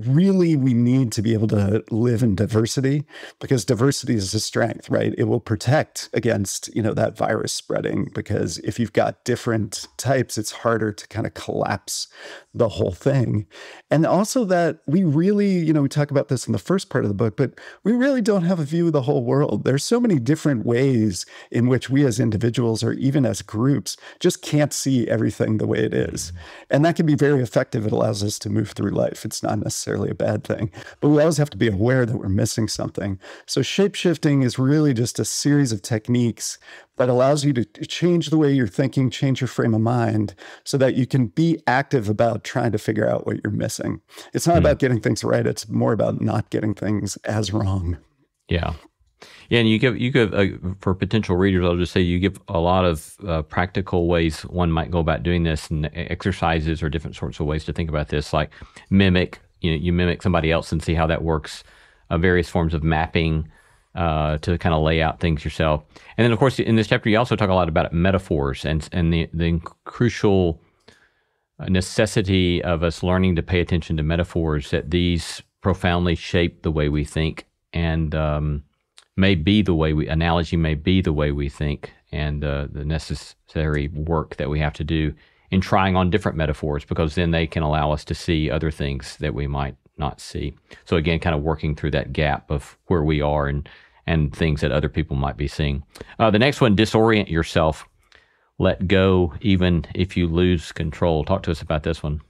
really we need to be able to live in diversity, because diversity is a strength, right? It will protect against, that virus spreading, because if you've got different types, it's harder to kind of collapse the whole thing. And also that we really, we talk about this in the first part of the book, but we really don't have a view of the whole world. There's so many different ways in which we as individuals or even as groups just can't see everything the way it is. And that can be very effective. It allows us to move through life. It's not necessarily a bad thing, but we always have to be aware that we're missing something. So shape-shifting is really just a series of techniques that allows you to change the way you're thinking, change your frame of mind, so that you can be active about trying to figure out what you're missing. It's not about getting things right. It's more about not getting things as wrong. Yeah. Yeah, and you give for potential readers, I'll just say you give a lot of practical ways one might go about doing this, and exercises or different sorts of ways to think about this, like mimic. You mimic somebody else and see how that works. Various forms of mapping to kind of lay out things yourself. And then, of course, in this chapter, you also talk a lot about metaphors and the crucial necessity of us learning to pay attention to metaphors, that these profoundly shape the way we think, and analogy may be the way we think, and the necessary work that we have to do in trying on different metaphors, because then they can allow us to see other things that we might not see. So again, kind of working through that gap of where we are and things that other people might be seeing. The next one, disorient yourself. Let go even if you lose control. Talk to us about this one.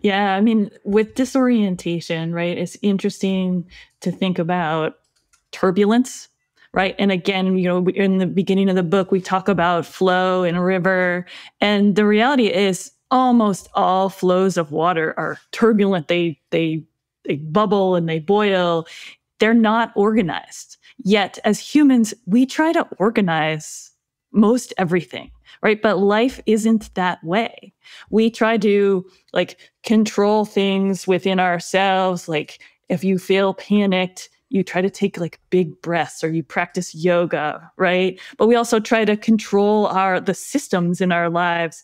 Yeah, I mean, with disorientation, right, it's interesting to think about turbulence, right? And again, in the beginning of the book, we talk about flow in a river. And the reality is almost all flows of water are turbulent. They bubble and they boil. They're not organized. Yet, as humans, we try to organize most everything, right? But life isn't that way. We try to control things within ourselves. Like if you feel panicked, you try to take big breaths, or you practice yoga, right? But we also try to control the systems in our lives.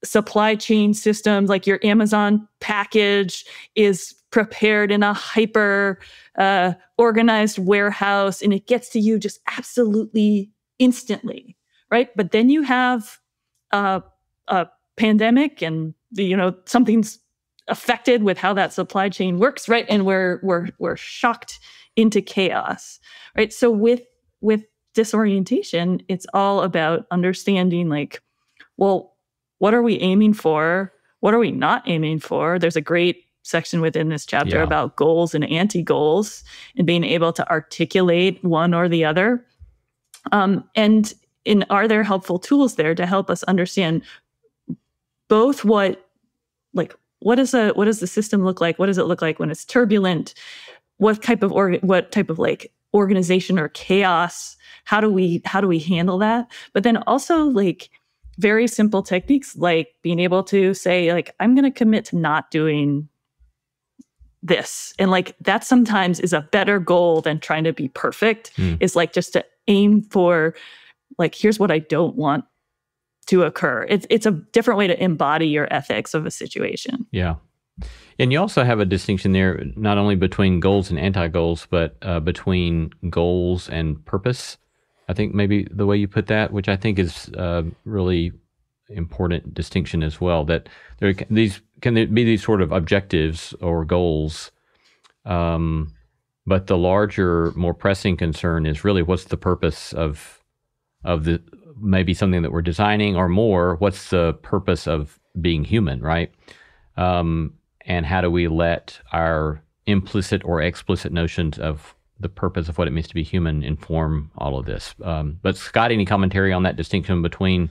Supply chain systems, like your Amazon package is prepared in a hyper organized warehouse, and it gets to you just absolutely instantly, right? But then you have a pandemic, and something's affected with how that supply chain works, right? And we're shocked into chaos, right? So with disorientation, it's all about understanding, well, what are we aiming for? what are we not aiming for? There's a great section within this chapter about goals and anti-goals and being able to articulate one or the other. And are there helpful tools there to help us understand both what does the system look like? What does it look like when it's turbulent? What type of like organization or chaos? How do we handle that? But then also like very simple techniques like being able to say like, I'm going to commit to not doing this. And like that sometimes is a better goal than trying to be perfect, is like just to aim for like, here's what I don't want to occur. It's a different way to embody your ethics of a situation. Yeah. And you also have a distinction there, not only between goals and anti-goals, but between goals and purpose. I think maybe the way you put that, which I think is really important distinction as well, that there can be these sort of objectives or goals, but the larger, more pressing concern is really what's the purpose of the maybe something that we're designing, or more, what's the purpose of being human, right? And how do we let our implicit or explicit notions of the purpose of what it means to be human inform all of this? But Scott, any commentary on that distinction between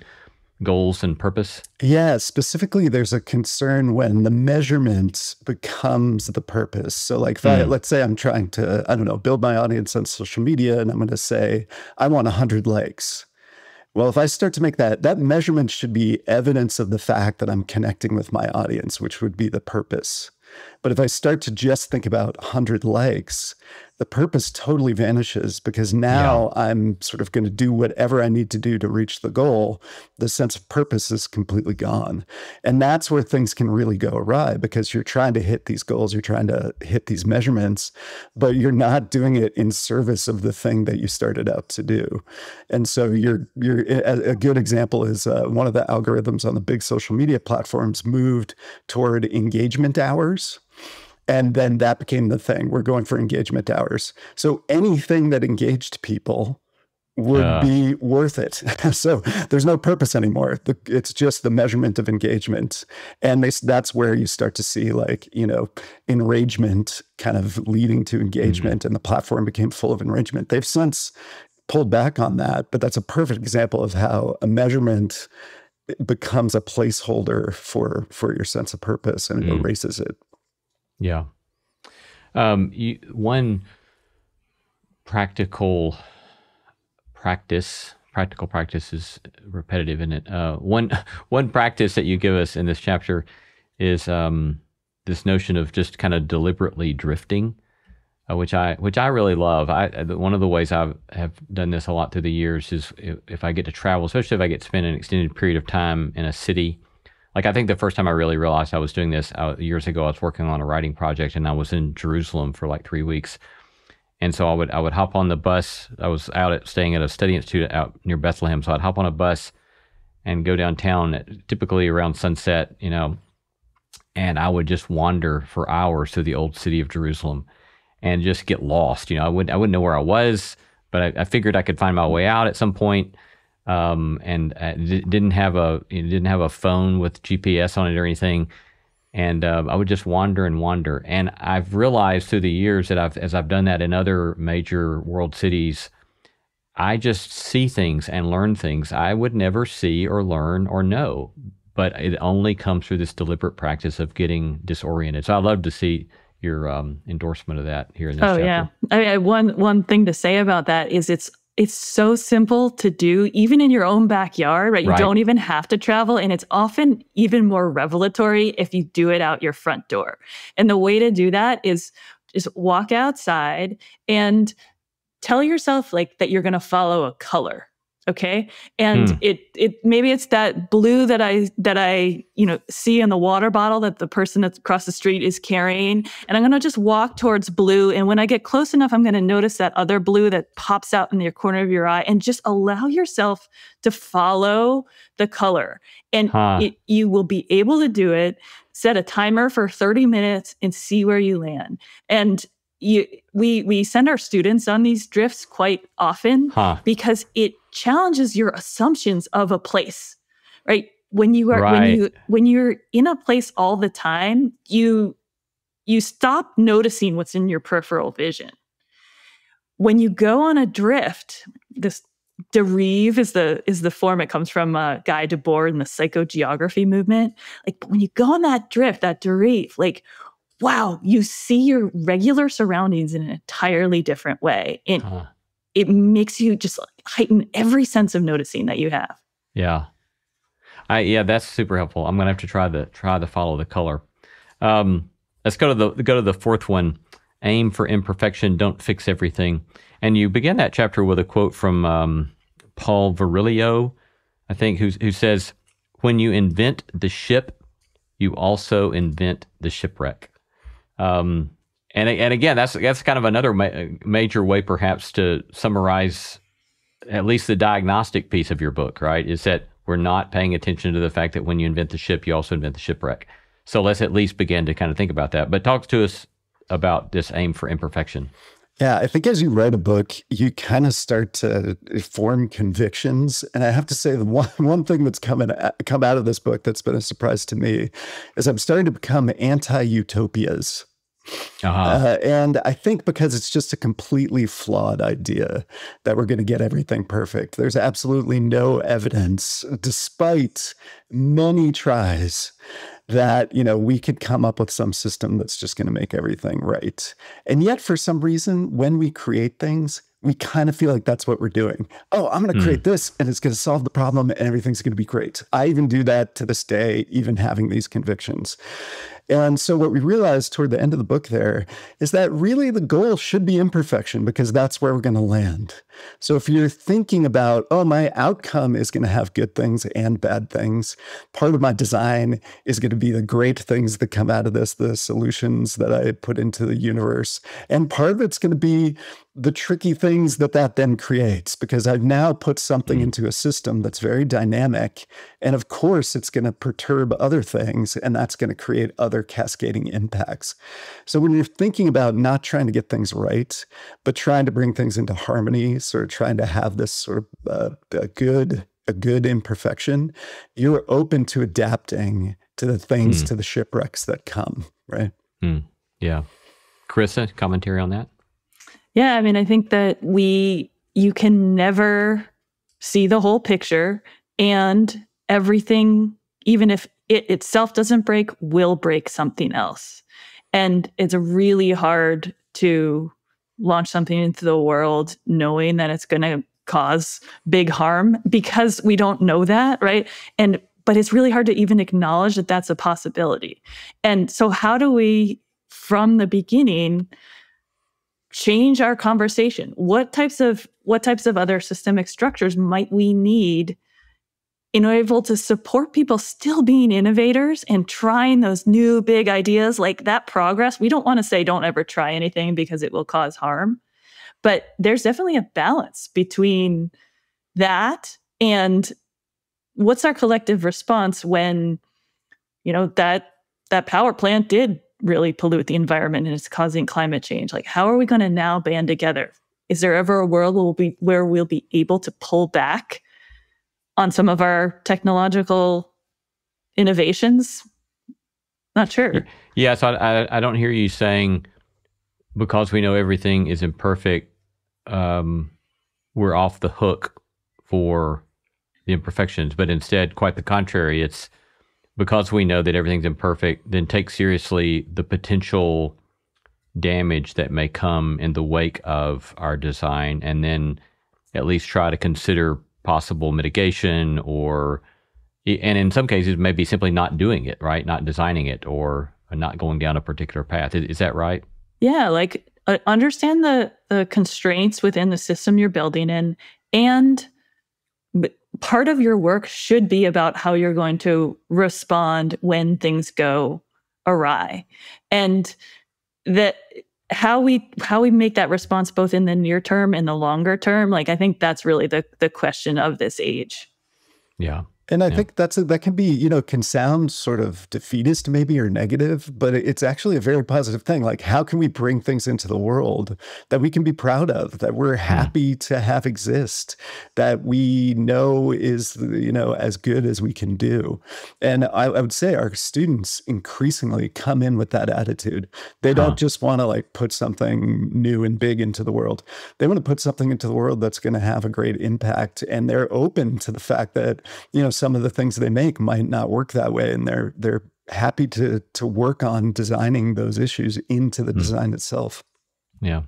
goals and purpose? Yeah, specifically, there's a concern when the measurement becomes the purpose. So like, if let's say I'm trying to, I don't know, build my audience on social media, and I'm going to say, I want 100 likes. Well, if I start to make that measurement should be evidence of the fact that I'm connecting with my audience, which would be the purpose. But if I start to just think about 100 likes, the purpose totally vanishes, because now I'm sort of going to do whatever I need to do to reach the goal. The sense of purpose is completely gone. And that's where things can really go awry, because you're trying to hit these goals, you're trying to hit these measurements, but you're not doing it in service of the thing that you started out to do. And so a good example is one of the algorithms on the big social media platforms moved toward engagement hours. And then that became the thing. We're going for engagement hours. So anything that engaged people would be worth it. So there's no purpose anymore. It's just the measurement of engagement. And that's where you start to see like, enragement kind of leading to engagement, and the platform became full of enragement. They've since pulled back on that, but that's a perfect example of how a measurement becomes a placeholder for your sense of purpose, and it erases it. Yeah. One practical practice is repetitive, isn't it? One practice that you give us in this chapter is this notion of just kind of deliberately drifting, which I really love. One of the ways I have done this a lot through the years is if I get to travel, especially if I get to spend an extended period of time in a city. Like, I think the first time I really realized I was doing this years ago, I was working on a writing project, and I was in Jerusalem for like 3 weeks. And so I would hop on the bus. I was staying at a study institute out near Bethlehem. So I'd hop on a bus and go downtown, typically around sunset, and I would just wander for hours through the old city of Jerusalem and just get lost. I wouldn't know where I was, but I figured I could find my way out at some point. And didn't have a phone with GPS on it or anything, and I would just wander and wander. And I've realized through the years that as I've done that in other major world cities, I just see things and learn things I would never see or learn or know, but it only comes through this deliberate practice of getting disoriented. So I'd love to see your endorsement of that here in this chapter. Yeah. I mean, one thing to say about that is it's so simple to do, even in your own backyard, right? You don't even have to travel. And it's often even more revelatory if you do it out your front door. And the way to do that is just walk outside and tell yourself like that you're going to follow a color. Okay. And it maybe it's that blue that I see in the water bottle that the person that's across the street is carrying. And I'm going to just walk towards blue. And when I get close enough, I'm going to notice that other blue that pops out in the corner of your eye, and just allow yourself to follow the color. And you will be able to do it. Set a timer for 30 minutes and see where you land. And we send our students on these drifts quite often because it challenges your assumptions of a place, right? when you are Right. when you're in a place all the time, you stop noticing what's in your peripheral vision. When you go on a drift, this derive is the form it comes from, Guy Debord in the psychogeography movement. Like, but when you go on that drift, that derive, like, wow, you see your regular surroundings in an entirely different way. And it makes you just heighten every sense of noticing that you have. Yeah. That's super helpful. I'm gonna have to try to follow the color. Let's go to the fourth one. Aim for imperfection. Don't fix everything. And you begin that chapter with a quote from Paul Virilio, I think, who says, "When you invent the ship, you also invent the shipwreck." And again, that's kind of another major way, perhaps, to summarize at least the diagnostic piece of your book, right? Is that we're not paying attention to the fact that when you invent the ship, you also invent the shipwreck. So let's at least begin to kind of think about that. But talk to us about this aim for imperfection. Yeah, I think as you write a book, you kind of start to form convictions. And I have to say, the one thing that's come out of this book that's been a surprise to me is I'm starting to become anti-utopias. And I think because it's just a completely flawed idea that we're going to get everything perfect. There's absolutely no evidence, despite many tries, that, we could come up with some system that's just going to make everything right. And yet, for some reason, when we create things, we kind of feel like that's what we're doing. Oh, I'm going to create this and it's going to solve the problem and everything's going to be great. I even do that to this day, even having these convictions. And so what we realized toward the end of the book there is that really the goal should be imperfection, because that's where we're going to land. So if you're thinking about, oh, my outcome is going to have good things and bad things, part of my design is going to be the great things that come out of this, the solutions that I put into the universe. And part of it's going to be the tricky things that then creates, because I've now put something into a system that's very dynamic. And of course, it's going to perturb other things, and that's going to create other cascading impacts. So when you're thinking about not trying to get things right, but trying to bring things into harmony, sort of trying to have this sort of a good imperfection, you're open to adapting to the things, to the shipwrecks that come, right? Yeah. Carissa, commentary on that? Yeah, I mean, I think that you can never see the whole picture, and everything, even if it itself doesn't break, will break something else. And it's really hard to launch something into the world knowing that it's going to cause big harm, because we don't know that, right? But it's really hard to even acknowledge that that's a possibility. And so how do we, from the beginning, change our conversation? What types of other systemic structures might we need in order to support people still being innovators and trying those new big ideas, like that progress? We don't want to say don't ever try anything because it will cause harm, but there's definitely a balance between that and what's our collective response when, that power plant did really pollute the environment and it's causing climate change. Like, how are we going to now band together? Is there ever a world where we'll be able to pull back on some of our technological innovations? Not sure. Yeah, so I don't hear you saying, because we know everything is imperfect, we're off the hook for the imperfections, but instead, quite the contrary. It's because we know that everything's imperfect, then take seriously the potential damage that may come in the wake of our design, and then at least try to consider possible mitigation, and in some cases, maybe simply not doing it, right? Not designing it, or not going down a particular path. Is that right? Yeah, like understand the constraints within the system you're building in, and part of your work should be about how you're going to respond when things go awry, and that how we make that response both in the near term and the longer term. Like, I think that's really the question of this age. Yeah. And I think that can be, can sound sort of defeatist maybe or negative, but it's actually a very positive thing. Like, how can we bring things into the world that we can be proud of, that we're happy to have exist, that we know is, as good as we can do? And I would say our students increasingly come in with that attitude. They don't just want to like put something new and big into the world. They want to put something into the world that's going to have a great impact. And they're open to the fact that, some of the things they make might not work that way. And they're happy to work on designing those issues into the design itself. Yeah.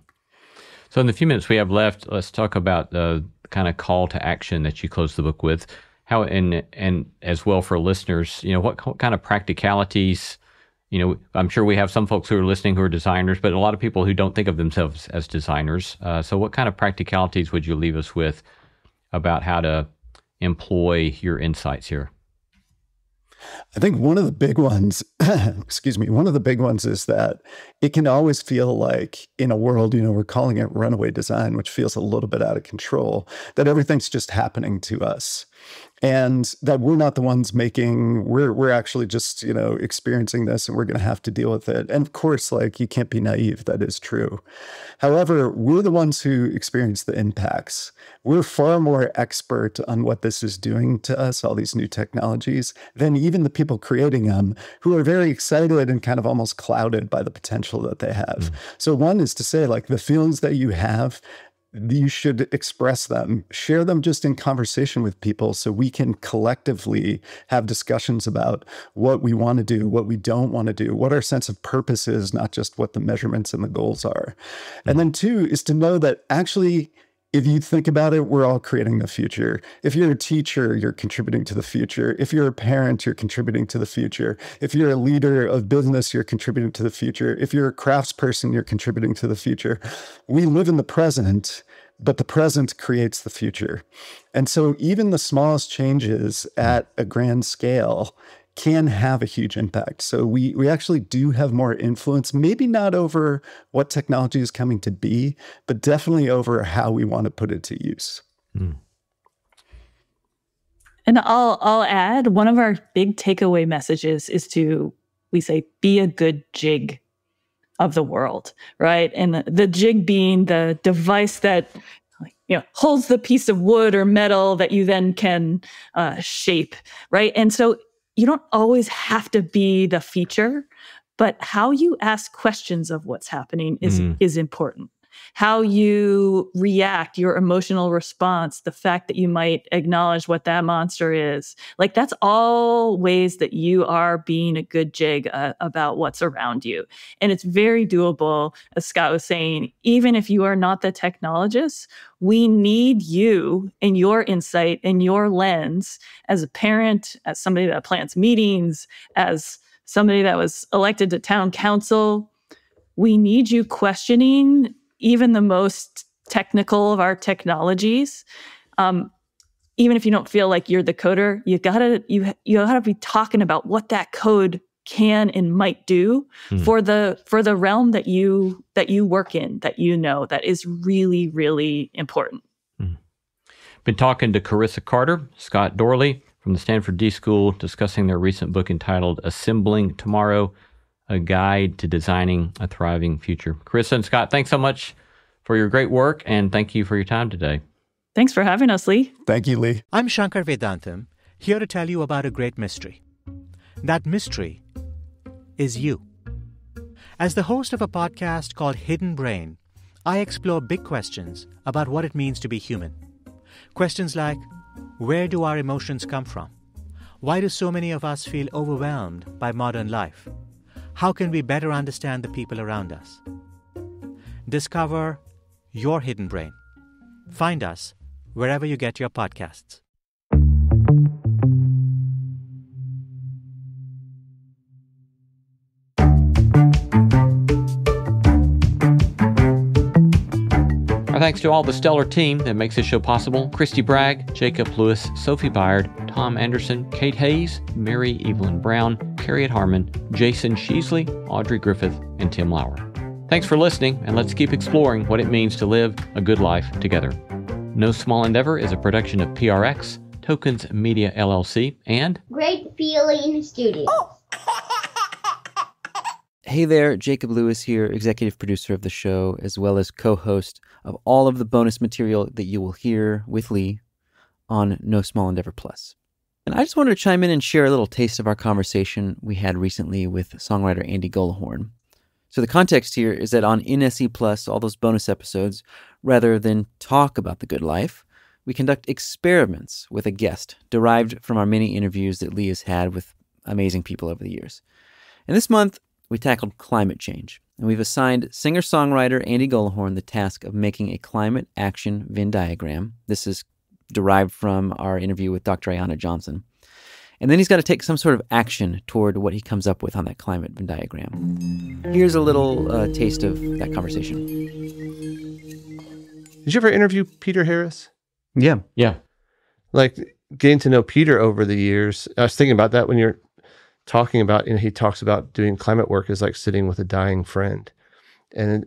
So in the few minutes we have left, let's talk about the kind of call to action that you close the book with. How, and as well for listeners, what kind of practicalities, I'm sure we have some folks who are listening who are designers, but a lot of people who don't think of themselves as designers. So what kind of practicalities would you leave us with about how to employ your insights here? I think one of the big ones, one of the big ones is that it can always feel like in a world, we're calling it runaway design, which feels a little bit out of control, that everything's just happening to us. And that we're not the ones we're actually just, experiencing this, and we're going to have to deal with it. And of course, like, you can't be naive. That is true. However, we're the ones who experience the impacts. We're far more expert on what this is doing to us, all these new technologies, than even the people creating them, who are very excited and kind of almost clouded by the potential that they have. So one is to say, like, the feelings that you have, you should express them, share them just in conversation with people, so we can collectively have discussions about what we want to do, what we don't want to do, what our sense of purpose is, not just what the measurements and the goals are. And then two is to know that actually, if you think about it, we're all creating the future. If you're a teacher, you're contributing to the future. If you're a parent, you're contributing to the future. If you're a leader of business, you're contributing to the future. If you're a craftsperson, you're contributing to the future. We live in the present, but the present creates the future. And so even the smallest changes at a grand scale can have a huge impact. So we actually do have more influence, maybe not over what technology is coming to be, but definitely over how we want to put it to use. And I'll add, one of our big takeaway messages is we say, be a good jig of the world, right? And the jig being the device that holds the piece of wood or metal that you then can shape, right? And so you don't always have to be the feature, but how you ask questions of what's happening is important. How you react, your emotional response, the fact that you might acknowledge what that monster is, like, that's all ways that you are being a good jig about what's around you. And it's very doable, as Scott was saying. Even if you are not the technologist, we need you and your insight and your lens as a parent, as somebody that plans meetings, as somebody that was elected to town council. We need you questioning even the most technical of our technologies. Even if you don't feel like you're the coder, you gotta be talking about what that code can and might do for the realm that you work in, that that is really, really important. Been talking to Carissa Carter Scott Doorley from the Stanford D.school, discussing their recent book entitled Assembling Tomorrow, A Guide to Designing a Thriving Future. Carissa and Scott, thanks so much for your great work, and thank you for your time today. Thanks for having us, Lee. Thank you, Lee. I'm Shankar Vedantam, here to tell you about a great mystery. That mystery is you. As the host of a podcast called Hidden Brain, I explore big questions about what it means to be human. Questions like, where do our emotions come from? Why do so many of us feel overwhelmed by modern life? How can we better understand the people around us? Discover your hidden brain. Find us wherever you get your podcasts. Our thanks to all the stellar team that makes this show possible: Christy Bragg, Jacob Lewis, Sophie Byard, Tom Anderson, Kate Hayes, Mary Evelyn Brown, Harriet Harmon, Jason Sheasley, Audrey Griffith, and Tim Lauer. Thanks for listening, and let's keep exploring what it means to live a good life together. No Small Endeavor is a production of PRX, Tokens Media LLC, and Great Feeling Studios. Hey there, Jacob Lewis here, executive producer of the show, as well as co-host of all of the bonus material that you will hear with Lee on No Small Endeavor Plus. And I just wanted to chime in and share a little taste of our conversation we had recently with songwriter Andy Gullahorn. So the context here is that on NSE Plus, all those bonus episodes, rather than talk about the good life, we conduct experiments with a guest derived from our many interviews that Lee has had with amazing people over the years. And this month, we tackled climate change, and we've assigned singer-songwriter Andy Gullahorn the task of making a climate action Venn diagram. This is derived from our interview with Dr. Ayanna Johnson. And then he's got to take some sort of action toward what he comes up with on that climate Venn diagram. Here's a little taste of that conversation. Did you ever interview Peter Harris? Yeah. yeah. Like getting to know Peter over the years. I was thinking about that when you're talking about, he talks about doing climate work is like sitting with a dying friend and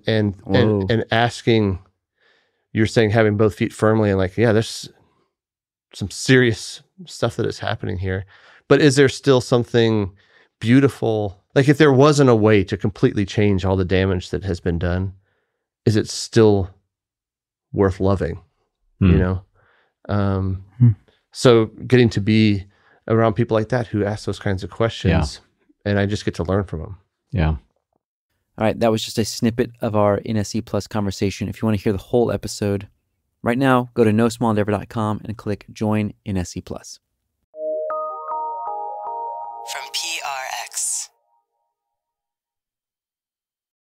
asking, you're saying having both feet firmly and like, there's some serious stuff that is happening here. But is there still something beautiful? Like if there wasn't a way to completely change all the damage that has been done, is it still worth loving? So getting to be around people like that who ask those kinds of questions, and I just get to learn from them. Yeah. All right, that was just a snippet of our NSE Plus conversation. If you want to hear the whole episode, right now, go to nosmallendeavor.com and click Join NSE Plus.